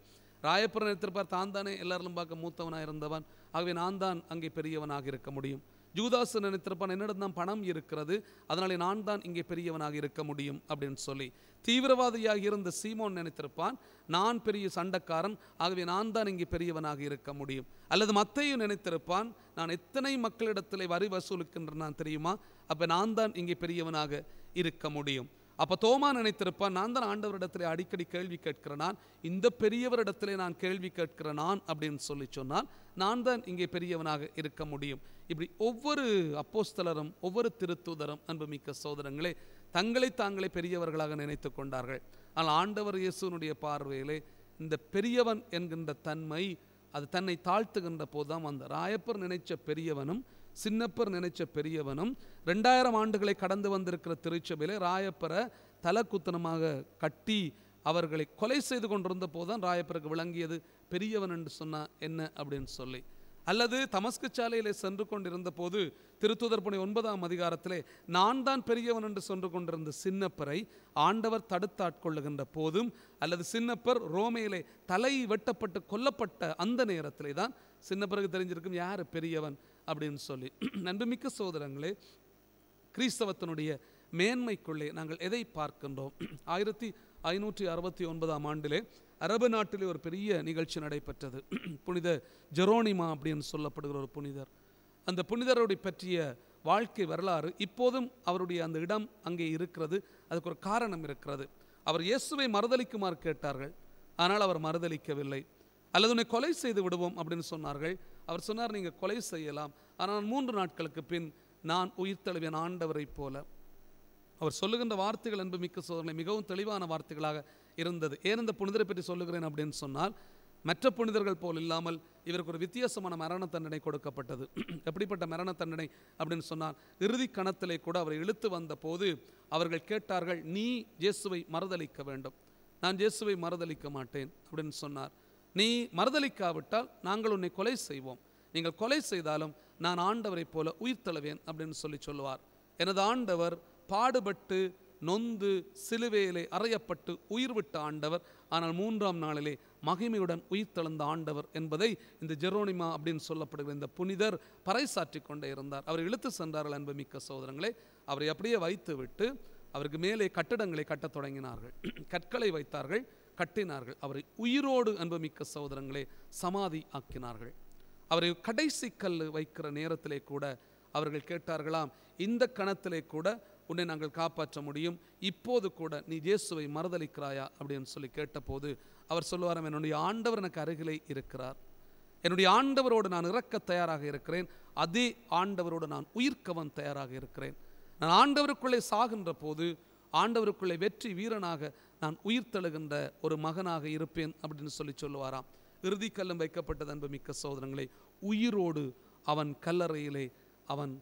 ராயப்பர் நினைத்திருப்பார், தான் தானே எல்லாரும் பார்க்க மூத்தவனாக இருந்தவன், ஆகவே நான் தான் அங்கே பெரியவனாக இருக்க முடியும். ஜூதாசு நினைத்திருப்பான், என்னிடம் தான் பணம் இருக்கிறது, அதனாலே நான் தான் இங்கே பெரியவனாக இருக்க முடியும் அப்படின்னு சொல்லி. தீவிரவாதியாக இருந்த சீமோன் நினைத்திருப்பான், நான் பெரிய சண்டைக்காரன், ஆகவே நான் தான் இங்கே பெரியவனாக இருக்க முடியும். அல்லது மத்தேயு நினைத்திருப்பான், நான் எத்தனை மக்களிடத்திலே வரி வசூலிக்கின்றேன் நான் தெரியுமா, அப்போ நான் தான் இங்கே பெரியவனாக இருக்க முடியும். அப்போ தோமா நினைத்திருப்பான், நான் தான் ஆண்டவரிடத்திலே அடிக்கடி கேள்வி கேட்கிறேன், நான் இந்த பெரியவரிடத்திலே நான் கேள்வி கேட்கிறேன் நான் அப்படின்னு சொன்னால் நான் தான் இங்கே பெரியவனாக இருக்க முடியும். இப்படி ஒவ்வொரு அப்போஸ்தலரும் ஒவ்வொரு திருத்தூதரும் அன்புமிக்க சோதரங்களே தங்களை தாங்களே பெரியவர்களாக நினைத்து கொண்டார்கள். ஆனால் ஆண்டவர் இயேசுனுடைய பார்வையிலே இந்த பெரியவன் என்கின்ற தன்மை அது தன்னை தாழ்த்துகின்ற போதுதான் அந்த ராயப்பர் நினைச்ச பெரியவனும் சின்னப்பர் நினைச்ச பெரியவனும் 2000 ஆண்டுகளை கடந்து வந்திருக்கிற திருச்சபையிலே ராயப்பரை தலக்குத்தனமாக கட்டி அவர்களை கொலை செய்து கொண்டிருந்த போதுதான் ராயப்பருக்கு விளங்கியது பெரியவன் என்று சொன்னா என்ன அப்படின்னு சொல்லி. அல்லது தமஸ்கு சாலையிலே சென்று கொண்டிருந்த போது திருத்தூதர் பணி 9ஆம் அதிகாரத்திலே நான் தான் பெரியவன் என்று சென்று கொண்டிருந்த சின்னப்பரை ஆண்டவர் தடுத்தாட்கொள்ளுகின்ற போதும், அல்லது சின்னப்பர் ரோமையிலே தலை வெட்டப்பட்டு கொல்லப்பட்ட அந்த நேரத்திலே தான் சின்னப்பருக்கு தெரிஞ்சிருக்கும் யார் பெரியவன் அப்படின்னு சொல்லி. அன்புமிக்க சகோதரங்களே, கிறிஸ்தவத்தினுடைய மேன்மைக்குள்ளே நாங்கள் எதை பார்க்கின்றோம்? 1569ஆம் ஆண்டிலே அரபு நாட்டிலே ஒரு பெரிய நிகழ்ச்சி நடைபெற்றது. புனித ஜெரோனிமா அப்படின்னு சொல்லப்படுகிற ஒரு புனிதர். அந்த புனிதருடைய பற்றிய வாழ்க்கை வரலாறு இப்போதும் அவருடைய அந்த இடம் அங்கே இருக்கிறது. அதுக்கு ஒரு காரணம் இருக்கிறது. அவர் இயேசுவை மறுதலிக்குமாறு கேட்டார்கள், ஆனால் அவர் மறுதலிக்கவில்லை. அல்லது உன்னை கொலை செய்து விடுவோம் அப்படின்னு சொன்னார்கள். அவர் சொன்னார், நீங்கள் கொலை செய்யலாம், ஆனால் 3 நாட்களுக்கு பின் நான் உயிர் தழுவின் ஆண்டவரை போல. அவர் சொல்லுகின்ற வார்த்தைகள் அன்புமிக்க சோதனை மிகவும் தெளிவான வார்த்தைகளாக இருந்தது. ஏன் இந்த புனிதரை பற்றி சொல்லுகிறேன் அப்படின்னு சொன்னால், மற்ற புனிதர்கள் போல் இல்லாமல் இவருக்கு ஒரு வித்தியாசமான மரண தண்டனை கொடுக்கப்பட்டது. எப்படிப்பட்ட மரண தண்டனை அப்படின்னு சொன்னால், இறுதி கணத்திலே கூட அவரை இழுத்து வந்த போது அவர்கள் கேட்டார்கள், நீ இயேசுவை மறுதலிக்க வேண்டும். நான் இயேசுவை மறுதலிக்க மாட்டேன் அப்படின்னு சொன்னார். நீ மறுதலிக்காவிட்டால் நாங்கள் உன்னை கொலை செய்வோம், நீங்கள் கொலை செய்தாலும் நான் ஆண்டவரை போல உயிர் தழுவேன் அப்படின்னு சொல்லுவார். எனது ஆண்டவர் பாடுபட்டு நொந்து சிலுவையிலே அறையப்பட்டு உயிர் விட்ட ஆண்டவர், ஆனால் 3ஆம் நாளிலே மகிமையுடன் உயிர் தழுந்த ஆண்டவர் என்பதை இந்த ஜெரோனிமா அப்படின்னு சொல்லப்படுகிற இந்த புனிதர் பறைசாற்றி கொண்டே இருந்தார். அவர் இழுத்து சென்றார்கள் அன்புமிக்க சகோதரங்களே. அவரை அப்படியே வைத்து விட்டு அவருக்கு மேலே கட்டடங்களை கட்டத் தொடங்கினார்கள். கற்களை வைத்தார்கள், கட்டினார்கள். அவரை உயிரோடு அன்புமிக்க சகோதரங்களே சமாதி ஆக்கினார்கள். அவரை கடைசி கல் வைக்கிற நேரத்திலே கூட அவர்கள் கேட்டார்களாம், இந்த கணத்திலே கூட உன்னை நாங்கள் காப்பாற்ற முடியும், இப்போது கூட நீ இயேசுவை மறுதலிக்கிறாயா அப்படின்னு சொல்லி கேட்டபோது அவர் சொல்லுவாராம், என்னுடைய ஆண்டவர் எனக்கு அருகிலே இருக்கிறார், என்னுடைய ஆண்டவரோடு நான் இறக்க தயாராக இருக்கிறேன், அதே ஆண்டவரோடு நான் உயிர்க்கவும் தயாராக இருக்கிறேன். நான் ஆண்டவருக்குள்ளே சாகின்ற போது ஆண்டவருக்குள்ளே வெற்றி வீரனாக நான் உயிர் தழுகின்ற ஒரு மகனாக இருப்பேன் அப்படின்னு சொல்லி சொல்லுவாராம். இறுதி கல்லும் வைக்கப்பட்டது அன்பு மிக்க சகோதரங்களே. உயிரோடு அவன் கல்லறையிலே அவன்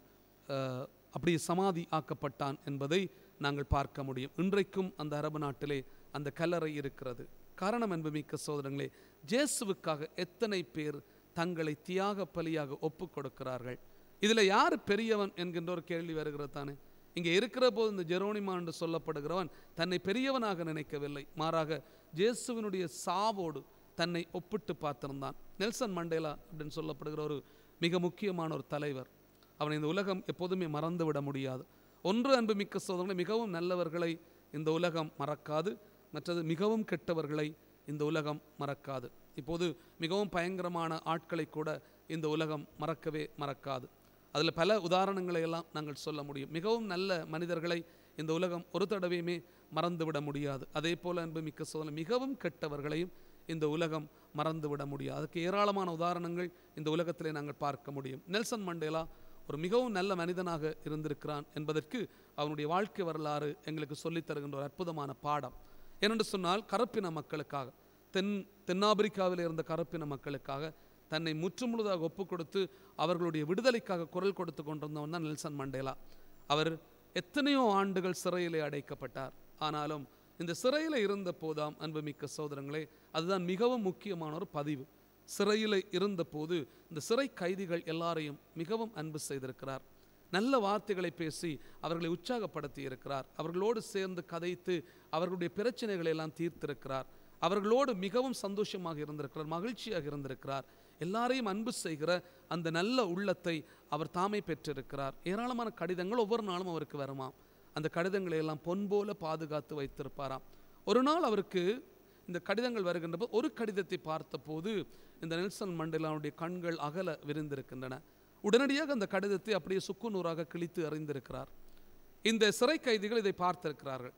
அப்படியே சமாதி ஆக்கப்பட்டான் என்பதை நாங்கள் பார்க்க முடியும். இன்றைக்கும் அந்த அரபு நாட்டிலே அந்த கல்லறை இருக்கிறது. காரணம் அன்பு மிக்க சகோதரங்களே, இயேசுவுக்காக எத்தனை பேர் தங்களை தியாக பலியாக ஒப்பு கொடுக்கிறார்கள். இதில் யார் பெரியவன் என்கின்ற ஒரு கேள்வி வருகிறது தானே. இங்கே இருக்கிற போது இந்த ஜெரோனிமா என்று சொல்லப்படுகிறவன் தன்னை பெரியவனாக நினைக்கவில்லை, மாறாக இயேசுவினுடைய சாவோடு தன்னை ஒப்பிட்டு பார்த்திருந்தான். நெல்சன் மண்டேலா அப்படின்னு சொல்லப்படுகிற ஒரு மிக முக்கியமான ஒரு தலைவர். அவனை இந்த உலகம் எப்போதுமே மறந்துவிட முடியாது. ஒன்று அன்பு மிக்க சோதனை, மிகவும் நல்லவர்களை இந்த உலகம் மறக்காது, மற்றது மிகவும் கெட்டவர்களை இந்த உலகம் மறக்காது. இப்போது மிகவும் பயங்கரமான ஆட்களை கூட இந்த உலகம் மறக்கவே மறக்காது. அதில் பல உதாரணங்களை எல்லாம் நாங்கள் சொல்ல முடியும். மிகவும் நல்ல மனிதர்களை இந்த உலகம் ஒரு தடவையுமே மறந்துவிட முடியாது. அதே போல் அன்பு மிக்க சோதனை, மிகவும் கெட்டவர்களையும் இந்த உலகம் மறந்துவிட முடியாது. அதுக்கு ஏராளமான உதாரணங்கள் இந்த உலகத்திலே நாங்கள் பார்க்க முடியும். நெல்சன் மண்டேலா ஒரு மிகவும் நல்ல மனிதனாக இருந்திருக்கிறான் என்பதற்கு அவனுடைய வாழ்க்கை வரலாறு எங்களுக்கு சொல்லித் தருகின்ற ஒரு அற்புதமான பாடம். ஏனென்று சொன்னால், கருப்பின மக்களுக்காக, தென்னாப்பிரிக்காவில் இருந்த கருப்பின மக்களுக்காக தன்னை முற்றுமுழுதாக ஒப்பு கொடுத்து அவர்களுடைய விடுதலைக்காக குரல் கொடுத்து கொண்டிருந்தவன் தான் நெல்சன் மண்டேலா. அவர் எத்தனையோ ஆண்டுகள் சிறையிலே அடைக்கப்பட்டார். ஆனாலும் இந்த சிறையில் இருந்த போதாம் அன்புமிக்க சகோதரங்களே, அதுதான் மிகவும் முக்கியமான ஒரு பதிவு. சிறையில் இருந்த போது இந்த சிறை கைதிகள் எல்லாரையும் மிகவும் அன்பு செய்திருக்கிறார். நல்ல வார்த்தைகளை பேசி அவர்களை உற்சாகப்படுத்தி இருக்கிறார். அவர்களோடு சேர்ந்து கதைத்து அவர்களுடைய பிரச்சனைகளை எல்லாம் தீர்த்திருக்கிறார். அவர்களோடு மிகவும் சந்தோஷமாக இருந்திருக்கிறார், மகிழ்ச்சியாக இருந்திருக்கிறார். எல்லாரையும் அன்பு செய்கிற அந்த நல்ல உள்ளத்தை அவர் தாமே பெற்றிருக்கிறார். ஏராளமான கடிதங்கள் ஒவ்வொரு நாளும் அவருக்கு வருமாம். அந்த கடிதங்களை எல்லாம் பொன் போல பாதுகாத்து வைத்திருப்பாராம். ஒரு நாள் அவருக்கு இந்த கடிதங்கள் வருகின்ற போது ஒரு கடிதத்தை பார்த்த போது இந்த நெல்சன் மண்டேலாவுடைய கண்கள் அகல விரிந்திருக்கின்றன. உடனடியாக அந்த கடிதத்தை அப்படியே சுக்குநூறாக கிழித்து அறிந்திருக்கிறார். இந்த சிறை கைதிகள் இதை பார்த்திருக்கிறார்கள்.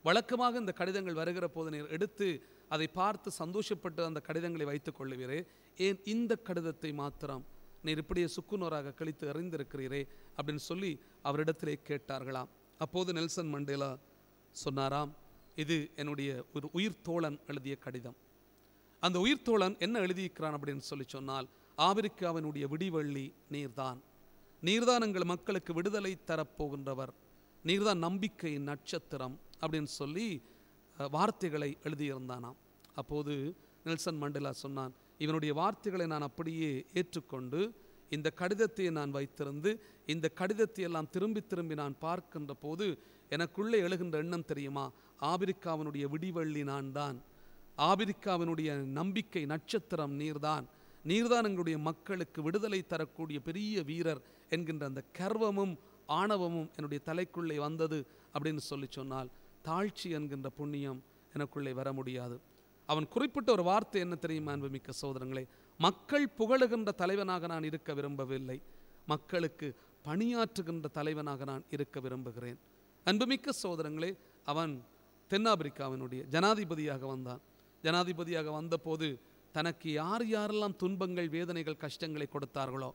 வழக்கமாக இந்த கடிதங்கள் வருகிற போது நீர் எடுத்து அதை பார்த்து சந்தோஷப்பட்டு அந்த கடிதங்களை வைத்துக் கொள்ளுவீரே, ஏன் இந்த கடிதத்தை மாத்திரம் நீர் இப்படியே சுக்குநூறாக கிழித்து அறிந்திருக்கிறீரே அப்படின்னு சொல்லி அவரிடத்திலே கேட்டார்களாம். அப்போது நெல்சன் மண்டேலா சொன்னாராம், இது என்னுடைய ஒரு உயிர் தோழன் எழுதிய கடிதம். அந்த உயிர் தோழன் என்ன எழுதியிருக்கிறான் அப்படின்னு சொல்லி சொன்னால், ஆபிரிக்காவினுடைய விடிவெள்ளி நீர்தான், நீர்தான் எங்கள் மக்களுக்கு விடுதலை தரப்போகின்றவர், நீர்தான் நம்பிக்கையின் நட்சத்திரம் அப்படின்னு சொல்லி வார்த்தைகளை எழுதியிருந்தானாம். அப்போது நெல்சன் மண்டேலா சொன்னான், இவனுடைய வார்த்தைகளை நான் அப்படியே ஏற்றுக்கொண்டு இந்த கடிதத்தை நான் வைத்திருந்து இந்த கடிதத்தை எல்லாம் திரும்பி திரும்பி நான் பார்க்கின்ற போது எனக்குள்ளே எழுகின்ற எண்ணம் தெரியுமா, ஆபிரிக்காவினுடைய விடிவெள்ளி நான் தான், ஆபிரிக்காவினுடைய நம்பிக்கை நட்சத்திரம் நீர்தான், நீர்தான் எங்களுடைய மக்களுக்கு விடுதலை தரக்கூடிய பெரிய வீரர் என்கின்ற அந்த கர்வமும் ஆணவமும் என்னுடைய தலைக்குள்ளே வந்தது அப்படின்னு சொல்லி சொன்னால், தாழ்ச்சி என்கின்ற புண்ணியம் எனக்குள்ளே வர முடியாது. அவன் குறிப்பிட்ட ஒரு வார்த்தை என்ன தெரியுமா அன்புமிக்க சகோதரங்களே, மக்கள் புகழுகின்ற தலைவனாக நான் இருக்க விரும்பவில்லை, மக்களுக்கு பணியாற்றுகின்ற தலைவனாக நான் இருக்க விரும்புகிறேன். அன்புமிக்க சகோதரங்களே, அவன் தென்னாப்பிரிக்காவினுடைய ஜனாதிபதியாக வந்தான். ஜனாதிபதியாக வந்தபோது தனக்கு யார் யாரெல்லாம் துன்பங்கள் வேதனைகள் கஷ்டங்களை கொடுத்தார்களோ,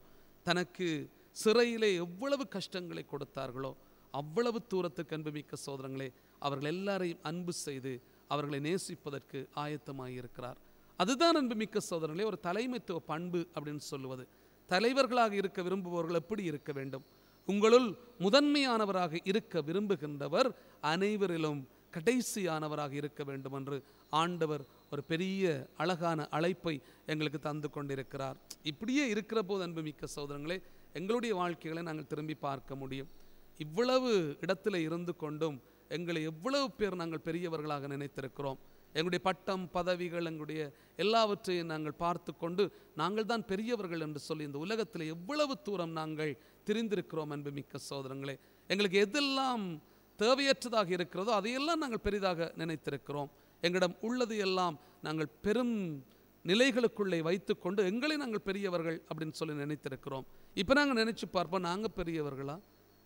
தனக்கு சிறையிலே எவ்வளவு கஷ்டங்களை கொடுத்தார்களோ அவ்வளவு தூரத்துக்கு அன்புமிக்க சகோதரங்களே அவர்கள் எல்லாரையும் அன்பு செய்து அவர்களை நேசிப்பதற்கு ஆயத்தமாக இருக்கிறார். அதுதான் அன்புமிக்க சகோதரங்களே ஒரு தலைமைத்துவ பண்பு அப்படின்னு சொல்லுவது. தலைவர்களாக இருக்க விரும்புபவர்கள் எப்படி இருக்க வேண்டும்? உங்களுள் முதன்மையானவராக இருக்க விரும்புகின்றவர் அனைவரிலும் கடைசியானவராக இருக்க வேண்டும் என்று ஆண்டவர் ஒரு பெரிய அழகான அழைப்பை எங்களுக்கு தந்து கொண்டிருக்கிறார். இப்படியே இருக்கிற போது அன்புமிக்க சகோதரங்களே எங்களுடைய வாழ்க்கைகளை நாங்கள் திரும்பி பார்க்க முடியும். இவ்வளவு இடத்துல இருந்து கொண்டும் எங்களை எவ்வளவு பேர் நாங்கள் பெரியவர்களாக நினைத்திருக்கிறோம். எங்களுடைய பட்டம் பதவிகள் எங்களுடைய எல்லாவற்றையும் நாங்கள் பார்த்து கொண்டு நாங்கள் தான் பெரியவர்கள் என்று சொல்லி இந்த உலகத்தில் எவ்வளவு தூரம் நாங்கள் திரிந்திருக்கிறோம் அன்புமிக்க சகோதரங்களே. எங்களுக்கு எதெல்லாம் தேவையற்றதாக இருக்கிறதோ அதையெல்லாம் நாங்கள் பெரிதாக நினைத்திருக்கிறோம். எங்களிடம் உள்ளது எல்லாம் நாங்கள் பெரும் நிலைகளுக்குள்ளே வைத்துக்கொண்டு எங்களை நாங்கள் பெரியவர்கள் அப்படின்னு சொல்லி நினைத்திருக்கிறோம். இப்போ நாங்கள் நினச்சி பார்ப்போம், நாங்கள் பெரியவர்களா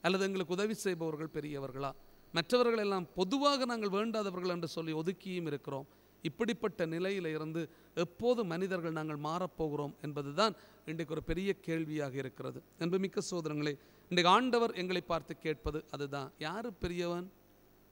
அல்லது எங்களுக்கு உதவி செய்பவர்கள் பெரியவர்களா, மற்றவர்கள் எல்லாம் பொதுவாக நாங்கள் வேண்டாதவர்கள் என்று சொல்லி ஒதுக்கியும் இருக்கிறோம். இப்படிப்பட்ட நிலையில் இருந்து எப்போது மனிதர்கள் நாங்கள் மாறப்போகிறோம் என்பதுதான் இன்றைக்கு ஒரு பெரிய கேள்வியாக இருக்கிறது. அன்புமிக்க சகோதரங்களே, இன்றைக்கு ஆண்டவர் எங்களை பார்த்து கேட்பது அதுதான். யார் பெரியவன்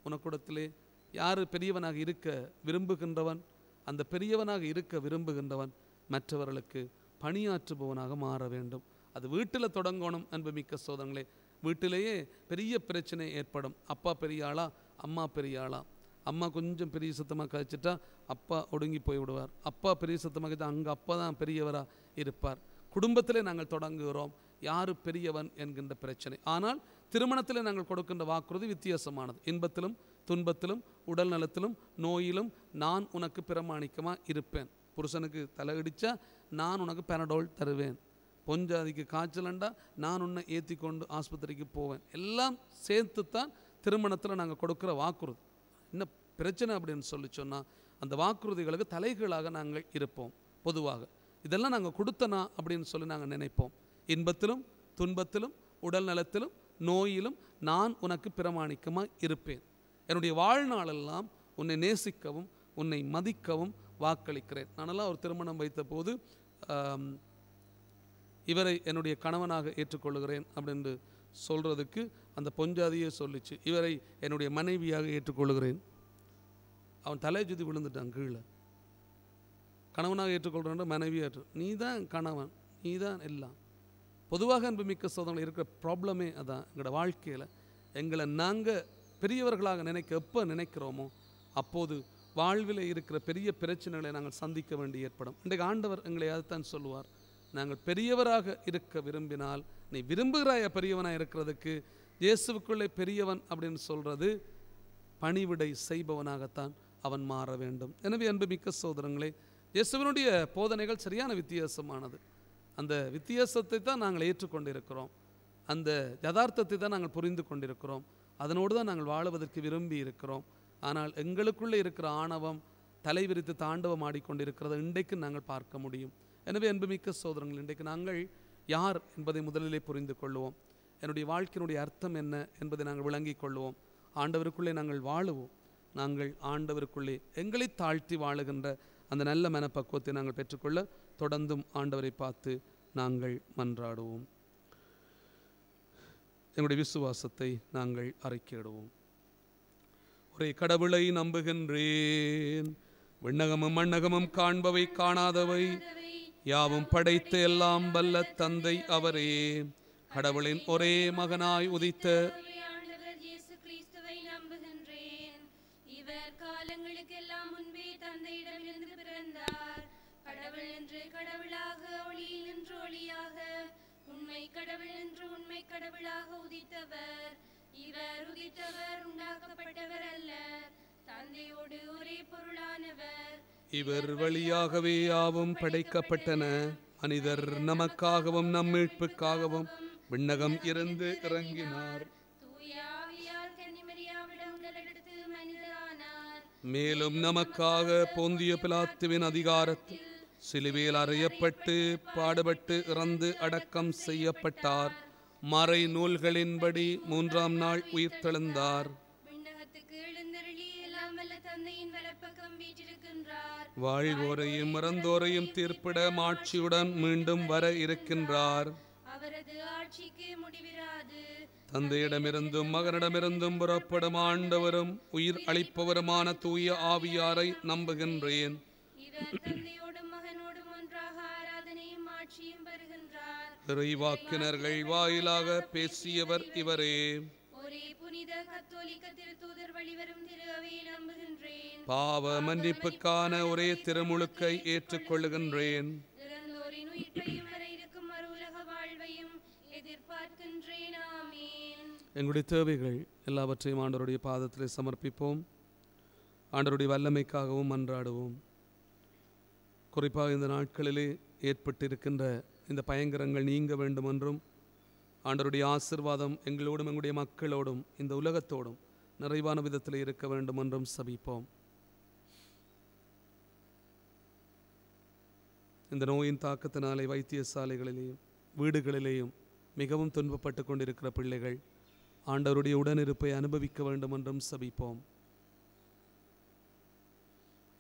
உனக்குடத்திலே? யார் பெரியவனாக இருக்க விரும்புகின்றவன்? அந்த பெரியவனாக இருக்க விரும்புகின்றவன் மற்றவர்களுக்கு பணியாற்றுபவனாக மாற வேண்டும். அது வீட்டில் தொடங்கணும். அன்புமிக்க சகோதரங்களே, வீட்டிலேயே பெரிய பிரச்சனை ஏற்படும். அப்பா பெரிய ஆளா, அம்மா பெரிய ஆளா? அம்மா கொஞ்சம் பெரிய சத்தமாக கழிச்சிட்டா அப்பா ஒடுங்கி போய் விடுவார். அப்பா பெரிய சத்தமாக கழிச்சா அங்கே அப்பா தான் பெரியவராக இருப்பார். குடும்பத்திலே நாங்கள் தொடங்குகிறோம் யார் பெரியவன் என்கின்ற பிரச்சனை. ஆனால் திருமணத்தில் நாங்கள் கொடுக்கின்ற வாக்குறுதி வித்தியாசமானது. இன்பத்திலும் துன்பத்திலும் உடல் நலத்திலும் நோயிலும் நான் உனக்கு பிரமாணிக்கமாக இருப்பேன். புருஷனுக்கு தலையடிச்சா நான் உனக்கு பெனடோல் தருவேன். பொஞ்சாதிக்கு காய்ச்சலண்டா நான் உன்னை ஏற்றி கொண்டு ஆஸ்பத்திரிக்கு போவேன். எல்லாம் சேர்த்துத்தான் திருமணத்தில் நாங்கள் கொடுக்குற வாக்குறுதி. என்ன பிரச்சனை அப்படின்னு சொல்லி சொன்னால் அந்த வாக்குறுதிகளுக்கு தலைகளாக நாங்கள் இருப்போம். பொதுவாக இதெல்லாம் நாங்கள் கொடுத்தனா அப்படின்னு சொல்லி நாங்கள் நினைப்போம். இன்பத்திலும் துன்பத்திலும் உடல் நலத்திலும் நோயிலும் நான் உனக்கு பிரமாணிக்கமாக இருப்பேன். என்னுடைய வாழ்நாளெல்லாம் உன்னை நேசிக்கவும் உன்னை மதிக்கவும் வாக்களிக்கிறேன். நானெல்லாம் ஒரு திருமணம் வைத்த போது இவரை என்னுடைய கணவனாக ஏற்றுக்கொள்கிறேன் அப்படின்னு சொல்கிறதுக்கு அந்த பொஞ்சாதியே சொல்லிச்சு, இவரை என்னுடைய மனைவியாக ஏற்றுக்கொள்கிறேன். அவன் தலையை சுற்றி விழுந்துட்டான் கீழே. கணவனாக ஏற்றுக்கொள்கிறேன், மனைவியாக நீ தான் கணவன், நீ தான் எல்லாம். பொதுவாக அன்புமிக்க சகோதரர்கள் இருக்கிற ப்ராப்ளமே அதான். எங்களோட வாழ்க்கையில் எங்களை நாங்கள் பெரியவர்களாக எப்போ நினைக்கிறோமோ அப்போது வாழ்வில் இருக்கிற பெரிய பிரச்சனைகளை நாங்கள் சந்திக்க வேண்டி ஏற்படும். இன்றைக்கு ஆண்டவர் எங்களை அதைத்தான் சொல்லுவார், நாங்கள் பெரியவராக இருக்க விரும்பினால் நீ விரும்புகிறாய பெரியவனாக இருக்கிறதுக்கு. இயேசுவுக்குள்ளே பெரியவன் அப்படின்னு சொல்கிறது பணிவிடை செய்பவனாகத்தான் அவன் மாற வேண்டும். எனவே அன்புமிக்க சகோதரங்களே, இயேசுவினுடைய போதனைகள் சரியான வித்தியாசமானது. அந்த வித்தியாசத்தை தான் நாங்கள் ஏற்றுக்கொண்டிருக்கிறோம். அந்த யதார்த்தத்தை தான் நாங்கள் புரிந்து கொண்டிருக்கிறோம். அதனோடு தான் நாங்கள் வாழுவதற்கு விரும்பி இருக்கிறோம். ஆனால் எங்களுக்குள்ளே இருக்கிற ஆணவம் தலைவிரித்து தாண்டவம் ஆடிக்கொண்டிருக்கிறத இன்றைக்கு நாங்கள் பார்க்க முடியும். எனவே அன்புமிக்க சகோதரங்கள், இன்றைக்கு நாங்கள் யார் என்பதை முதலிலே புரிந்து கொள்வோம். என்னுடைய வாழ்க்கையினுடைய அர்த்தம் என்ன என்பதை நாங்கள் விளங்கி கொள்வோம். ஆண்டவருக்குள்ளே நாங்கள் வாழுவோம். நாங்கள் ஆண்டவருக்குள்ளே எங்களை தாழ்த்தி வாழுகின்ற அந்த நல்ல மனப்பக்குவத்தை நாங்கள் பெற்றுக்கொள்ள தொடர்ந்தும் ஆண்டவரை பார்த்து நாங்கள் மன்றாடுவோம். எங்களுடைய விசுவாசத்தை நாங்கள் அறிக்கையிடுவோம். ஒரே கடவுளை நம்புகின்றேன், விண்ணகமும் மண்ணகமும் காண்பவை காணாதவை யாவும் படைத்த எல்லாம் வல்ல தந்தை அவரே, கடவுளின் ஒரே மகனாய் உதித்த இயேசு கிறிஸ்துவை நம்புகின்றேன். இவர் காலங்களுக்கெல்லாம் முன்பே தந்தையிடமிருந்து பிறந்தார். கடவுள் என்று கடவுளாக, ஒளியில் நின்று ஒளியாக, உண்மை கடவுள் என்று உண்மை கடவுளாக உதித்தவர். இவர் உதித்தவர் உண்டாக்கப்பட்டவர் அல்ல, தந்தையோடு ஒரே பொருளானவர். இவர் வழியாகவே யாவும் படைக்கப்பட்டன. மனிதர் நமக்காகவும் நம் மீட்புக்காகவும் விண்ணகம் இருந்து இறங்கினார். தூய ஆவியால் கன்னிமரியாவிடம் உடலெடுத்து மனிதரானார். மேலும் நமக்காக போந்திய பிலாத்துவின் அதிகாரத்தில் சிலுவையில் அறையப்பட்டு பாடுபட்டு இறந்து அடக்கம் செய்யப்பட்டார். மறை நூல்களின்படி 3ஆம் நாள் உயிர்த்தெழுந்தார். விண்ணகத்துக்கு எழுந்தருளி எல்லாம் வல்ல தந்தையின் வலப்பக்கம் வீற்றிருக்கின்றார். வாழ்வோரையும் இறந்தோரையும் தீர்ப்பிட மாட்சியுடன் மீண்டும் வர இருக்கின்றார். அவரது ஆட்சிக்கு முடிவிராது. தந்தையிடமிருந்தும் மகனிடமிருந்தும் புறப்படும் ஆண்டவரும் உயிர் அளிப்பவருமான தூய ஆவியாரை நம்புகின்றேன். இவர் தந்தையோடும் மகனோடும் ஒன்றாக ஆராதனையும் ஆட்சியும் பெறுகின்றார். இறைவாக்கினர்கள் வாயிலாக பேசியவர் இவரே. ஒரே புனித கத்தோலிக்க திருத்தூதர் வழிவரும் திரு அவையை நம்புகின்றேன். பாவ மன்னிப்புக்கான ஒரே திருமுழுக்கை ஏற்றுக்கொள்ளுகின்றேன். இறந்தோரின் உயிர்ப்பையும் வர இருக்கும் மறு உலக வாழ்வையும் எதிர்பார்க்கின்றேன். ஆமீன். எங்களுடைய தேவைகள் எல்லாவற்றையும் ஆண்டவருடைய பாதத்திலே சமர்ப்பிப்போம். ஆண்டவருடைய வல்லமைக்காகவும் மன்றாடுவோம். குறிப்பாக இந்த நாட்களிலே ஏற்பட்டிருக்கின்ற இந்த பயங்கரங்கள் நீங்க வேண்டும் என்றும், ஆண்டவருடைய ஆசீர்வாதம் எங்களோடும் எங்களுடைய மக்களோடும் இந்த உலகத்தோடும் நிறைவான விதத்தில் இருக்க வேண்டும் என்றும் சபிப்போம். இந்த நோயின் தாக்கத்தினாலே வைத்தியசாலைகளிலேயும் வீடுகளிலேயும் மிகவும் துன்பப்பட்டு கொண்டிருக்கிற பிள்ளைகள் ஆண்டவருடைய உடனிருப்பை அனுபவிக்க வேண்டும் என்றும் சபிப்போம்.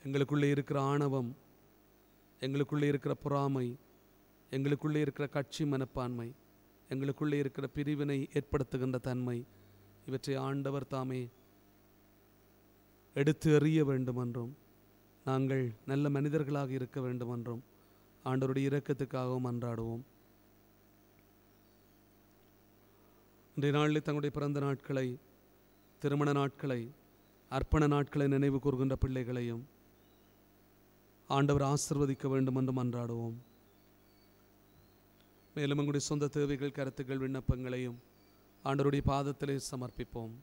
எங்களுக்குள்ளே இருக்கிற ஆணவம், எங்களுக்குள்ளே இருக்கிற பொறாமை, எங்களுக்குள்ளே இருக்கிற கட்சி மனப்பான்மை, எங்களுக்குள்ளே இருக்கிற பிரிவினை ஏற்படுத்துகின்ற தன்மை, இவற்றை ஆண்டவர் தாமே எடுத்து எறிய வேண்டும் என்றும் நாங்கள் நல்ல மனிதர்களாக இருக்க வேண்டும் என்றும் ஆண்டவருடைய இரக்கத்துக்காகவும் அன்றாடுவோம். இன்றைய நாளில் தங்களுடைய பிறந்த நாட்களை, திருமண நாட்களை, அர்ப்பண நாட்களை நினைவு கூறுகின்ற பிள்ளைகளையும் ஆண்டவர் ஆசிர்வதிக்க வேண்டும் என்றும் அன்றாடுவோம். மேலும் எங்களுடைய சொந்த தேவைகள், கருத்துக்கள், விண்ணப்பங்களையும் ஆண்டவருடைய பாதத்திலே சமர்ப்பிப்போம்.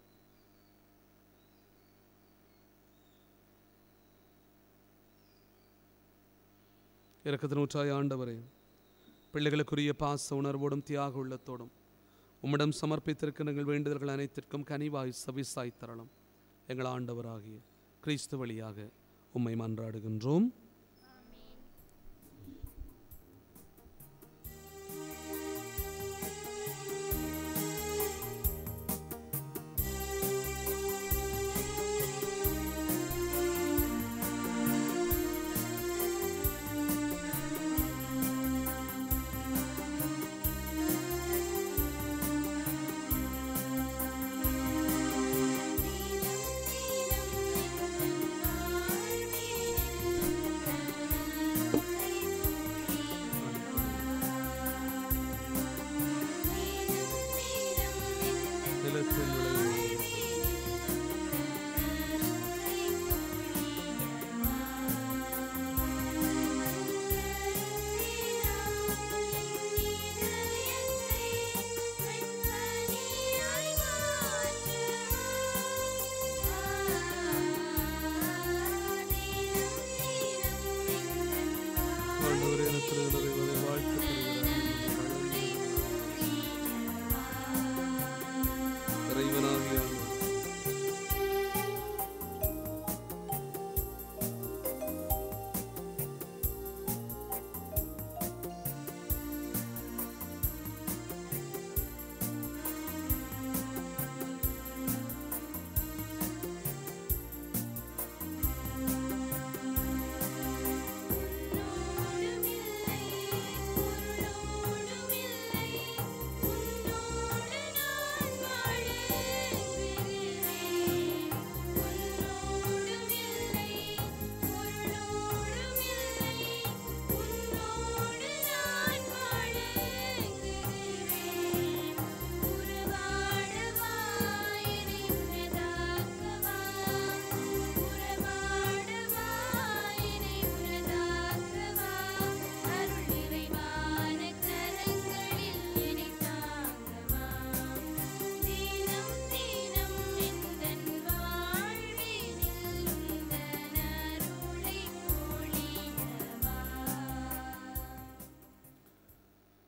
இரக்கத்தினூற்றாய் ஆண்டவரே, பிள்ளைகளுக்குரிய பாச உணர்வோடும் தியாக உள்ளத்தோடும் உம்மிடம் சமர்ப்பித்திருக்கிற எங்கள் வேண்டுதல்கள் அனைத்திற்கும் கனிவாய் சவிசாய் தரலாம். எங்கள் ஆண்டவராகிய கிறிஸ்து வழியாக உம்மை மன்றாடுகின்றோம்.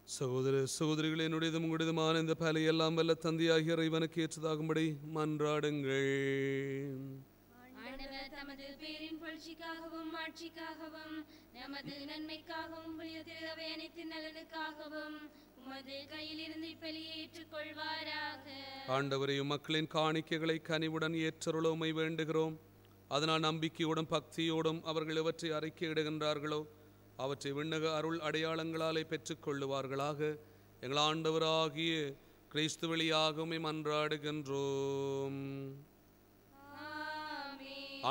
சகோதர சகோதரிகளே, என்னுடையதும் உங்களுடையதுமான இந்த பலியெல்லாம் வல்ல தந்தையாகிய இறைவனுக்கு ஏற்றதாகும்படி மன்றாடுங்கள். ஆண்டவர் தமது பேரின் புகழ்ச்சிக்காகவும் ஆட்சிக்காகவும் நமது நன்மைக்காகவும் புனிதவை அனைத்து நலனுக்காகவும் உமது கையிலிருந்து இப்பலியை ஏற்றுக்கொள்வாராக. ஆண்டவரையும் மக்களின் காணிக்கைகளை கனிவுடன் ஏற்றருள உம்மை வேண்டுகிறோம். அதனால் நம்பிக்கையோடும் பக்தியோடும் அவர்கள் எவற்றை அறிக்கையிடுகின்றார்களோ அவற்றை விண்ணக அருள் அடையாளங்களாலே பெற்றுக்கொள்ளுவார்களாக. எங்கள் ஆண்டவராகிய கிறிஸ்து வழியாக உம்மை மன்றாடுகின்றோம்.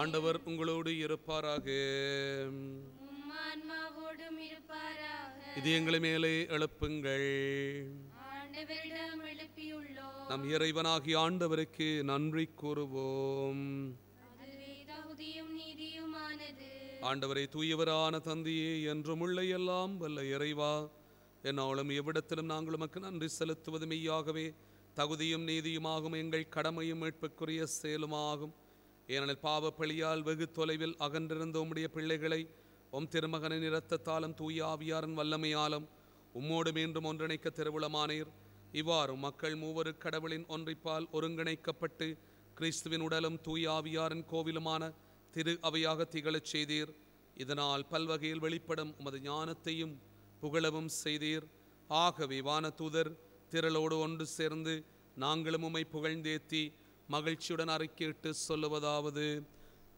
ஆண்டவர் உங்களோடு இருப்பாராக. இது எங்களை மேலே எழுப்புங்கள். நம் இறைவனாகிய ஆண்டவருக்கு நன்றி கூறுவோம். ஆண்டவரை தூயவரான தந்தையே, என்றும் உள்ள எல்லாம் வல்ல இறைவா, என்னாலும் எவ்விடத்திலும் நாங்கள் உமக்கு நன்றி செலுத்துவது மெய்யாகவே தகுதியும் நீதியுமாகும், எங்கள் கடமையும் மீட்புக்குரிய செயலுமாகும். ஏனெனில் பாவ பழியால் வெகு தொலைவில் அகன்றிருந்த உம்முடைய பிள்ளைகளை உம் திருமகனின் இரத்தத்தாலும் தூய ஆவியாரின் வல்லமையாலும் உம்மோடு மீண்டும் ஒன்றிணைக்க திருவுளமானீர். இவ்வாறு மக்கள் மூவரு கடவுளின் ஒன்றிப்பால் ஒருங்கிணைக்கப்பட்டு கிறிஸ்துவின் உடலும் தூய ஆவியாரின் கோவிலுமான திரு அவையாக திகழச் செய்தீர். இதனால் பல்வகையில் வெளிப்படும் உமது ஞானத்தையும் புகழவும் செய்தீர். ஆகவே வானதூதர் திரளோடு ஒன்று சேர்ந்து நாங்களும் உம்மை புகழ்ந்தேத்தி மகிழ்ச்சியுடன் அறிக்கையிட்டு சொல்லுவதாவது: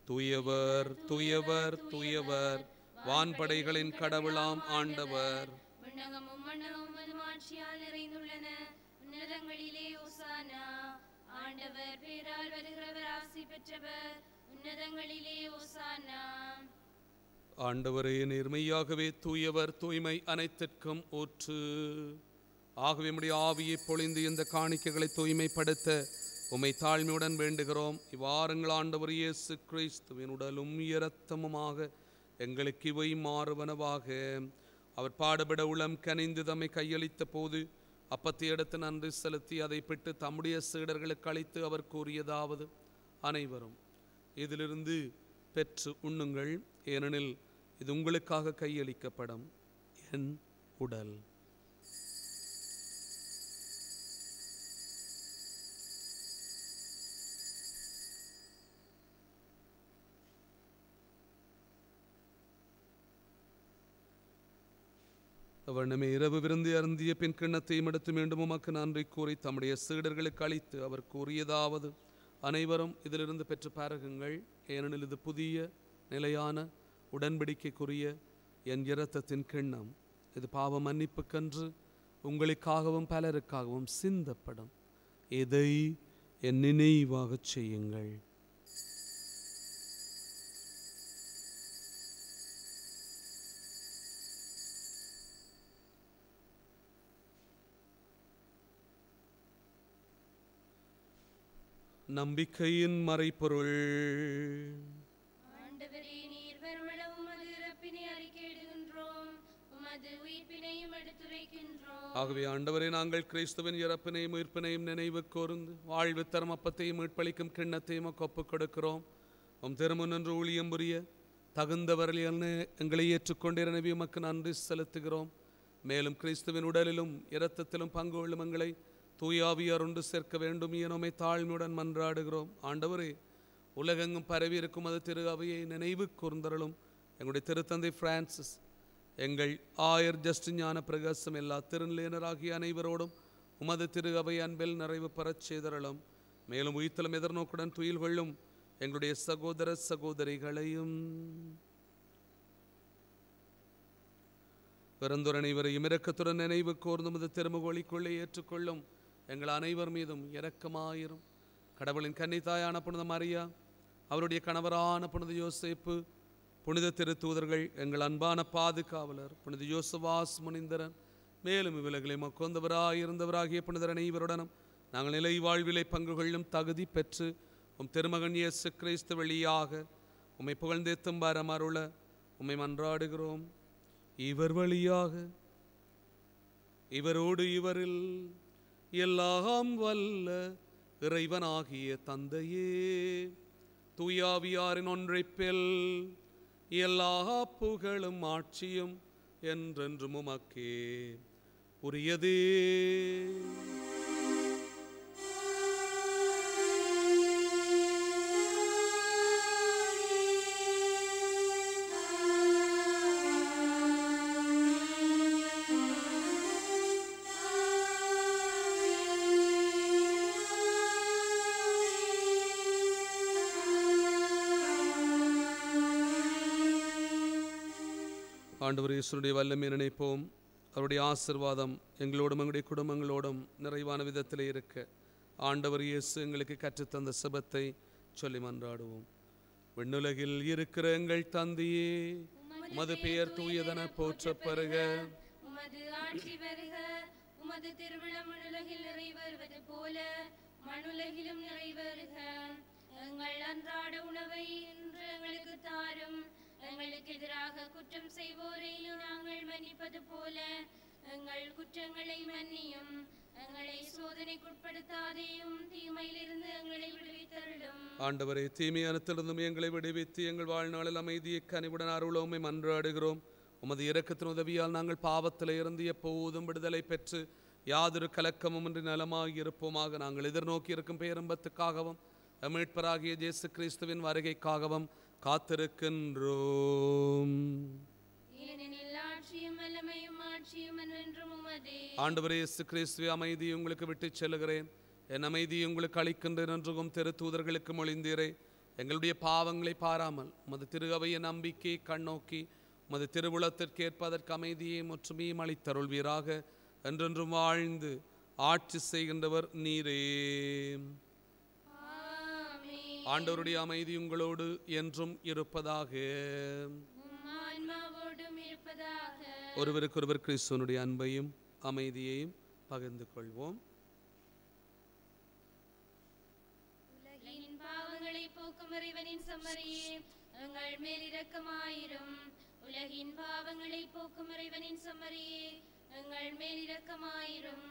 தூயவர் தூயவர் தூயவர், வான்படைகளின் கடவுளாம் ஆண்டவர். விண்ணகமும் மண்ணகமும் உமது மாட்சியால் நிறைந்துள்ளன. உன்னதங்களிலே ஓசானா. ஆண்டவர் பேரால் வருகிறவர் ஆசி பெற்றவர். உன்னதங்களிலே ஓசானா. ஆண்டவரே, நேர்மையாகவே தூயவர், தூய்மை அனைத்திற்கும் ஊற்று. ஆகவே உம்முடைய ஆவியை பொழிந்து இந்த காணிக்கைகளை தூய்மைப்படுத்த உம்மை தாழ்மையுடன் வேண்டுகிறோம். இவ்வாறுங்கள் ஆண்டவர் இயேசு கிறிஸ்துவின் உடலும் இரத்தமுமாக எங்களுக்கு இவை மாறுவனவாக. அவர் பாடுபட உளம் கனிந்து தம்மை கையளித்த போது அப்பத்தை எடுத்து நன்றி செலுத்தி அதை பிட்டு தம்முடைய சீடர்களுக்கு அளித்து அவர் கூறியதாவது: அனைவரும் இதிலிருந்து பெற்று உண்ணுங்கள், ஏனெனில் இது உங்களுக்காக கையளிக்கப்படும் என் உடல். வண்ணமே இரவு விருந்து அருந்திய பின் கிண்ணத்தையும் எடுத்து மீண்டும் உமக்கு நன்றி கூறி தம்முடைய சீடர்களுக்கு அளித்து அவர் கூறியதாவது: அனைவரும் இதிலிருந்து பெற்று பாருங்கள், ஏனெனில் இது புதிய நிலையான உடன்படிக்கைக்குரிய என் இரத்தத்தின் கிண்ணம். இது பாவ மன்னிப்புக்கன்று உங்களுக்காகவும் பலருக்காகவும் சிந்தப்படும். இதை என் நினைவாக செய்யுங்கள். நம்பிக்கையின் மறைபொருள். ஆண்டவரே, நீர் வருமளவும் உமது இறப்பினை அறிக்கையிடுகின்றோம், உமது உயிர்ப்பினையும் எடுத்துரைக்கின்றோம். ஆகவே ஆண்டவரே, நாங்கள் கிறிஸ்துவின் இறப்பினையும் உயிர்ப்பினையும் நினைவு கூர்ந்து வாழ்வு தரும் அப்பத்தையும் மீட்பளிக்கும் கிண்ணத்தையும் ஒப்புக் கொடுக்கிறோம். உம் திருமுன்னின்று ஊழியம் புரிய தகுந்தவர்கள் எங்களை ஏற்றுக்கொண்டே எனவே உமக்கு நன்றி செலுத்துகிறோம். மேலும் கிறிஸ்துவின் உடலிலும் இரத்தத்திலும் பங்கு கொள்ளும் எங்களை தூயாவியார் ஒன்று சேர்க்க வேண்டும் என தாழ்மையுடன் மன்றாடுகிறோம். ஆண்டவரே, உலகெங்கும் பரவி இருக்கும் அது திரு அவையை நினைவு கூர்ந்தருளும். எங்களுடைய திருத்தந்தை பிரான்சிஸ், எங்கள் ஆயர் ஜஸ்டின் ஞான பிரகாசம், எல்லா திருநிலையினராகிய அனைவரோடும் உமது திரு அவை அன்பில் நிறைவு பெறச் செய்தருளும். மேலும் உயிர்த்தலும் எதிர்நோக்குடன் துயில் கொள்ளும் எங்களுடைய சகோதர சகோதரிகளையும் பிறந்தோர் அனைவரையும் இரக்கத்துடன் நினைவு கூர்ந்து உமது திருமுகொழிக்குள்ளே ஏற்றுக்கொள்ளும் எங்கள் அனைவர் மீதும் இரக்கமாயிரும். கடவுளின் கன்னித்தாயான புனித மரியா, அவருடைய கணவரான புனித யோசேப்பு, புனித திருத்தூதர்கள், எங்கள் அன்பான பாதுகாவலர் புனித யோசவாஸ் முனிந்தரன், மேலும் இவ்வுலகிலே மொக்கொந்தவராயிருந்தவராகிய புனிதர் அனைவருடனும் நாங்கள் நிலை வாழ்விலை பங்கு கொள்ளும் தகுதி பெற்று உம் திருமகன் இயேசு கிறிஸ்து வழியாக உம்மை புகழ்ந்தேத்தும் வரம் அருள உம்மை மன்றாடுகிறோம். இவர் வழியாக இவரோடு இவரில் எல்லாம் வல்ல இறைவனாகிய தந்தையே, தூயாவியாரின் ஒன்றைப்பில் எல்லா புகழும் ஆட்சியும் என்றென்றும் உமக்கே உரியதே. ஆண்டவர் இயேசுடைய வல்லமை நினைப்போம். அவருடைய ஆசீர்வாதம் எங்களோடும் எங்களுடைய குடும்பங்களோடும் நிறைவான விதத்தில் இருக்க ஆண்டவர் இயேசு எங்களுக்கு கற்றுத்தந்த செபத்தை சொல்லி மன்றாடுவோம். விண்ணுலகில் இருக்கிற எங்கள் தந்தையே, உமது பெயர் தூயதென போற்றப் பெறுக. உமது ஆட்சி வருக. உமது திருவிழம் விண்ணுலகில் நிறைவேறுவது போல மண்ணுலகிலும் நிறைவேறுக. எங்கள் அன்றாட உணவை இன்று எங்களுக்கு தாரும். எங்களுக்கு எதிராக குற்றம் செய்வோரை நாங்கள் மன்னிப்பது போல எங்கள் குற்றங்களை மன்னியும். எங்களை சோதனைக்குட்படுத்தாதேயும், தீமையிலிருந்து எங்களை விடுவித்தருளும். ஆண்டவரே, தீமையானத்திலிருந்தும் எங்களை விடுவித்து எங்கள் வாழ்நாளில் அமைதியை கனிவுடன் அருளோமை மன்றாடுகிறோம். உமது இரக்கத்தின் உதவியால் நாங்கள் பாவத்தில் இருந்து எப்போதும் விடுதலை பெற்று யாதொரு கலக்கமும் இன்றி நலமாகி இருப்போமாக. நாங்கள் எதிர்நோக்கி இருக்கும் பேரம்பத்துக்காகவும் மீட்பராகிய இயேசு கிறிஸ்துவின் வருகைக்காகவும் காத்திருக்கின்றோம். ஏனெனில் ஆட்சியும் வல்லமையும் ஆட்சியும் என்றென்றும் உமதே. ஆண்டவரே இயேசு கிறிஸ்துவே, அமைதி உங்களுக்கு விட்டுச் செல்கிறேன், என் அமைதி உங்களுக்கு அளிக்கின்றேன் என்றும் திருத்தூதர்களுக்கு மொழிந்தீரே. எங்களுடைய பாவங்களை பாராமல் உமது திருஅவையை நம்பிக்கை கண்ணோக்கி உமது திருவுளத்திற்கேற்பதற்கு அமைதியை முற்றுமையும் அளித்தருள்வீராக. என்றென்றும் வாழ்ந்து ஆட்சி செய்கின்றவர் நீரே. ஆமென். ஆண்டவருடைய அமைதி உங்களோடு என்றும் இருப்பதாக. உம் ஆன்மாவோடும் இருப்பதாக. ஒருவருக்கொருவர் கிறிஸ்துவனுடைய அன்பையும் அமைதியையும் பகிர்ந்து கொள்வோம். உலகின் பாவங்களை போக்கும் இறைவனின் செம்மறியே, எங்கள் மேல் இரக்கமாயிரும். உலகின் பாவங்களை போக்கும் இறைவனின் செம்மறியே, எங்கள் மேல் இரக்கமாயிரும்.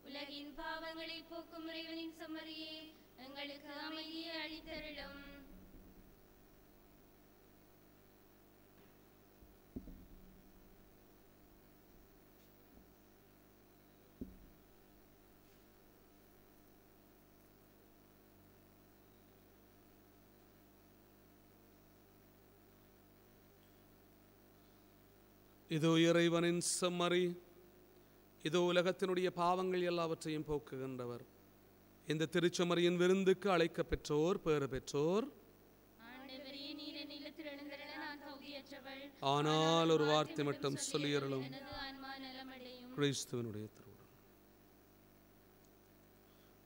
உலகின் பாவங்களை போக்கும் இறைவனின் செம்மறியே, எங்களுக்கு அமைதியை அளித்தருளும். இதோ இறைவனின் செம்மறி, இதோ உலகத்தினுடைய பாவங்கள் எல்லாவற்றையும் போக்குகின்றவர். இந்த திருச்செம்மறியின் விருந்துக்கு அழைக்க பெற்றோர் பேறு பெற்றோர். ஆண்டவரே, நீர் என் இல்லத்தில் எழுந்தருள நான் தகுதியற்றவள். ஆனால் ஒரு வார்த்தை மட்டும் சொல்லியருளும். எனது ஆன்மா நலமடையும். கிறிஸ்துவனுடைய திருவுடல்,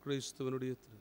கிறிஸ்துவனுடைய திரு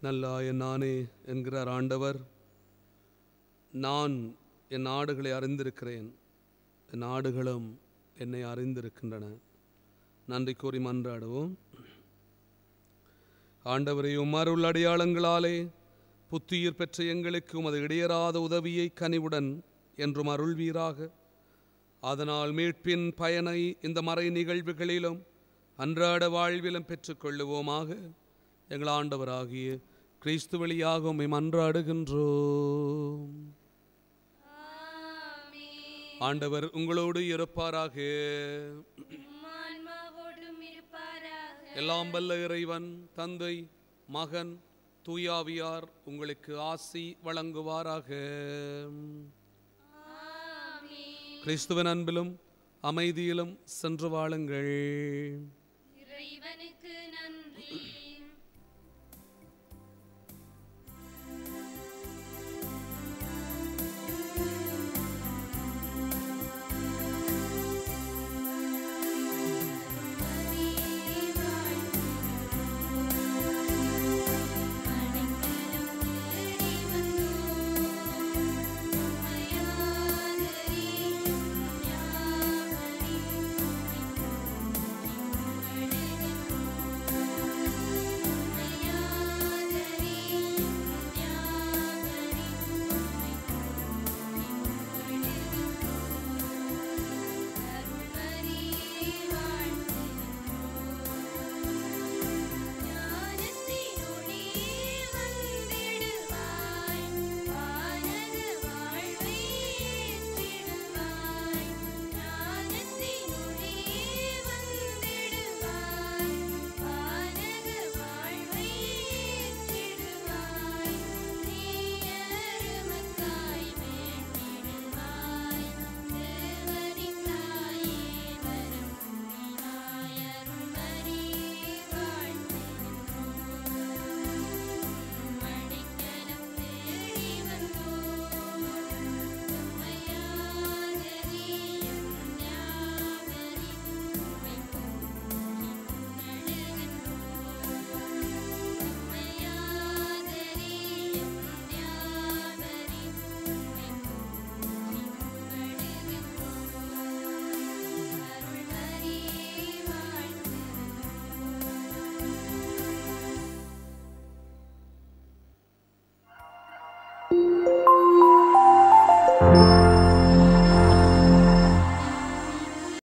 நல்லாய நானே என்கிறார் ஆண்டவர். நான் என் ஆடுகளை அறிந்திருக்கிறேன், என் ஆடுகளும் என்னை அறிந்திருக்கின்றன. நன்றி கூறி மன்றாடுவோம். ஆண்டவரே, அருள் அடையாளங்களாலே புத்துயிர் பெற்ற எங்களுக்கு உமது இடையறாத உதவியை கனிவுடன் என்றும் அருள்வீராக. அதனால் மீட்பின் பயனை இந்த மறை நிகழ்வுகளிலும் அன்றாட வாழ்விலும் பெற்றுக்கொள்ளுவோமாக. எங்கள் ஆண்டவராகிய கிறிஸ்து வழியாக உம்மை மன்றாடுகின்றோம். ஆண்டவர் உங்களோடு இருப்பாராக. எல்லாம் வல்ல இறைவன் தந்தை, மகன், தூயாவியார் உங்களுக்கு ஆசி வழங்குவாராக. கிறிஸ்துவின் அன்பிலும் அமைதியிலும் சென்று வாழுங்கள்.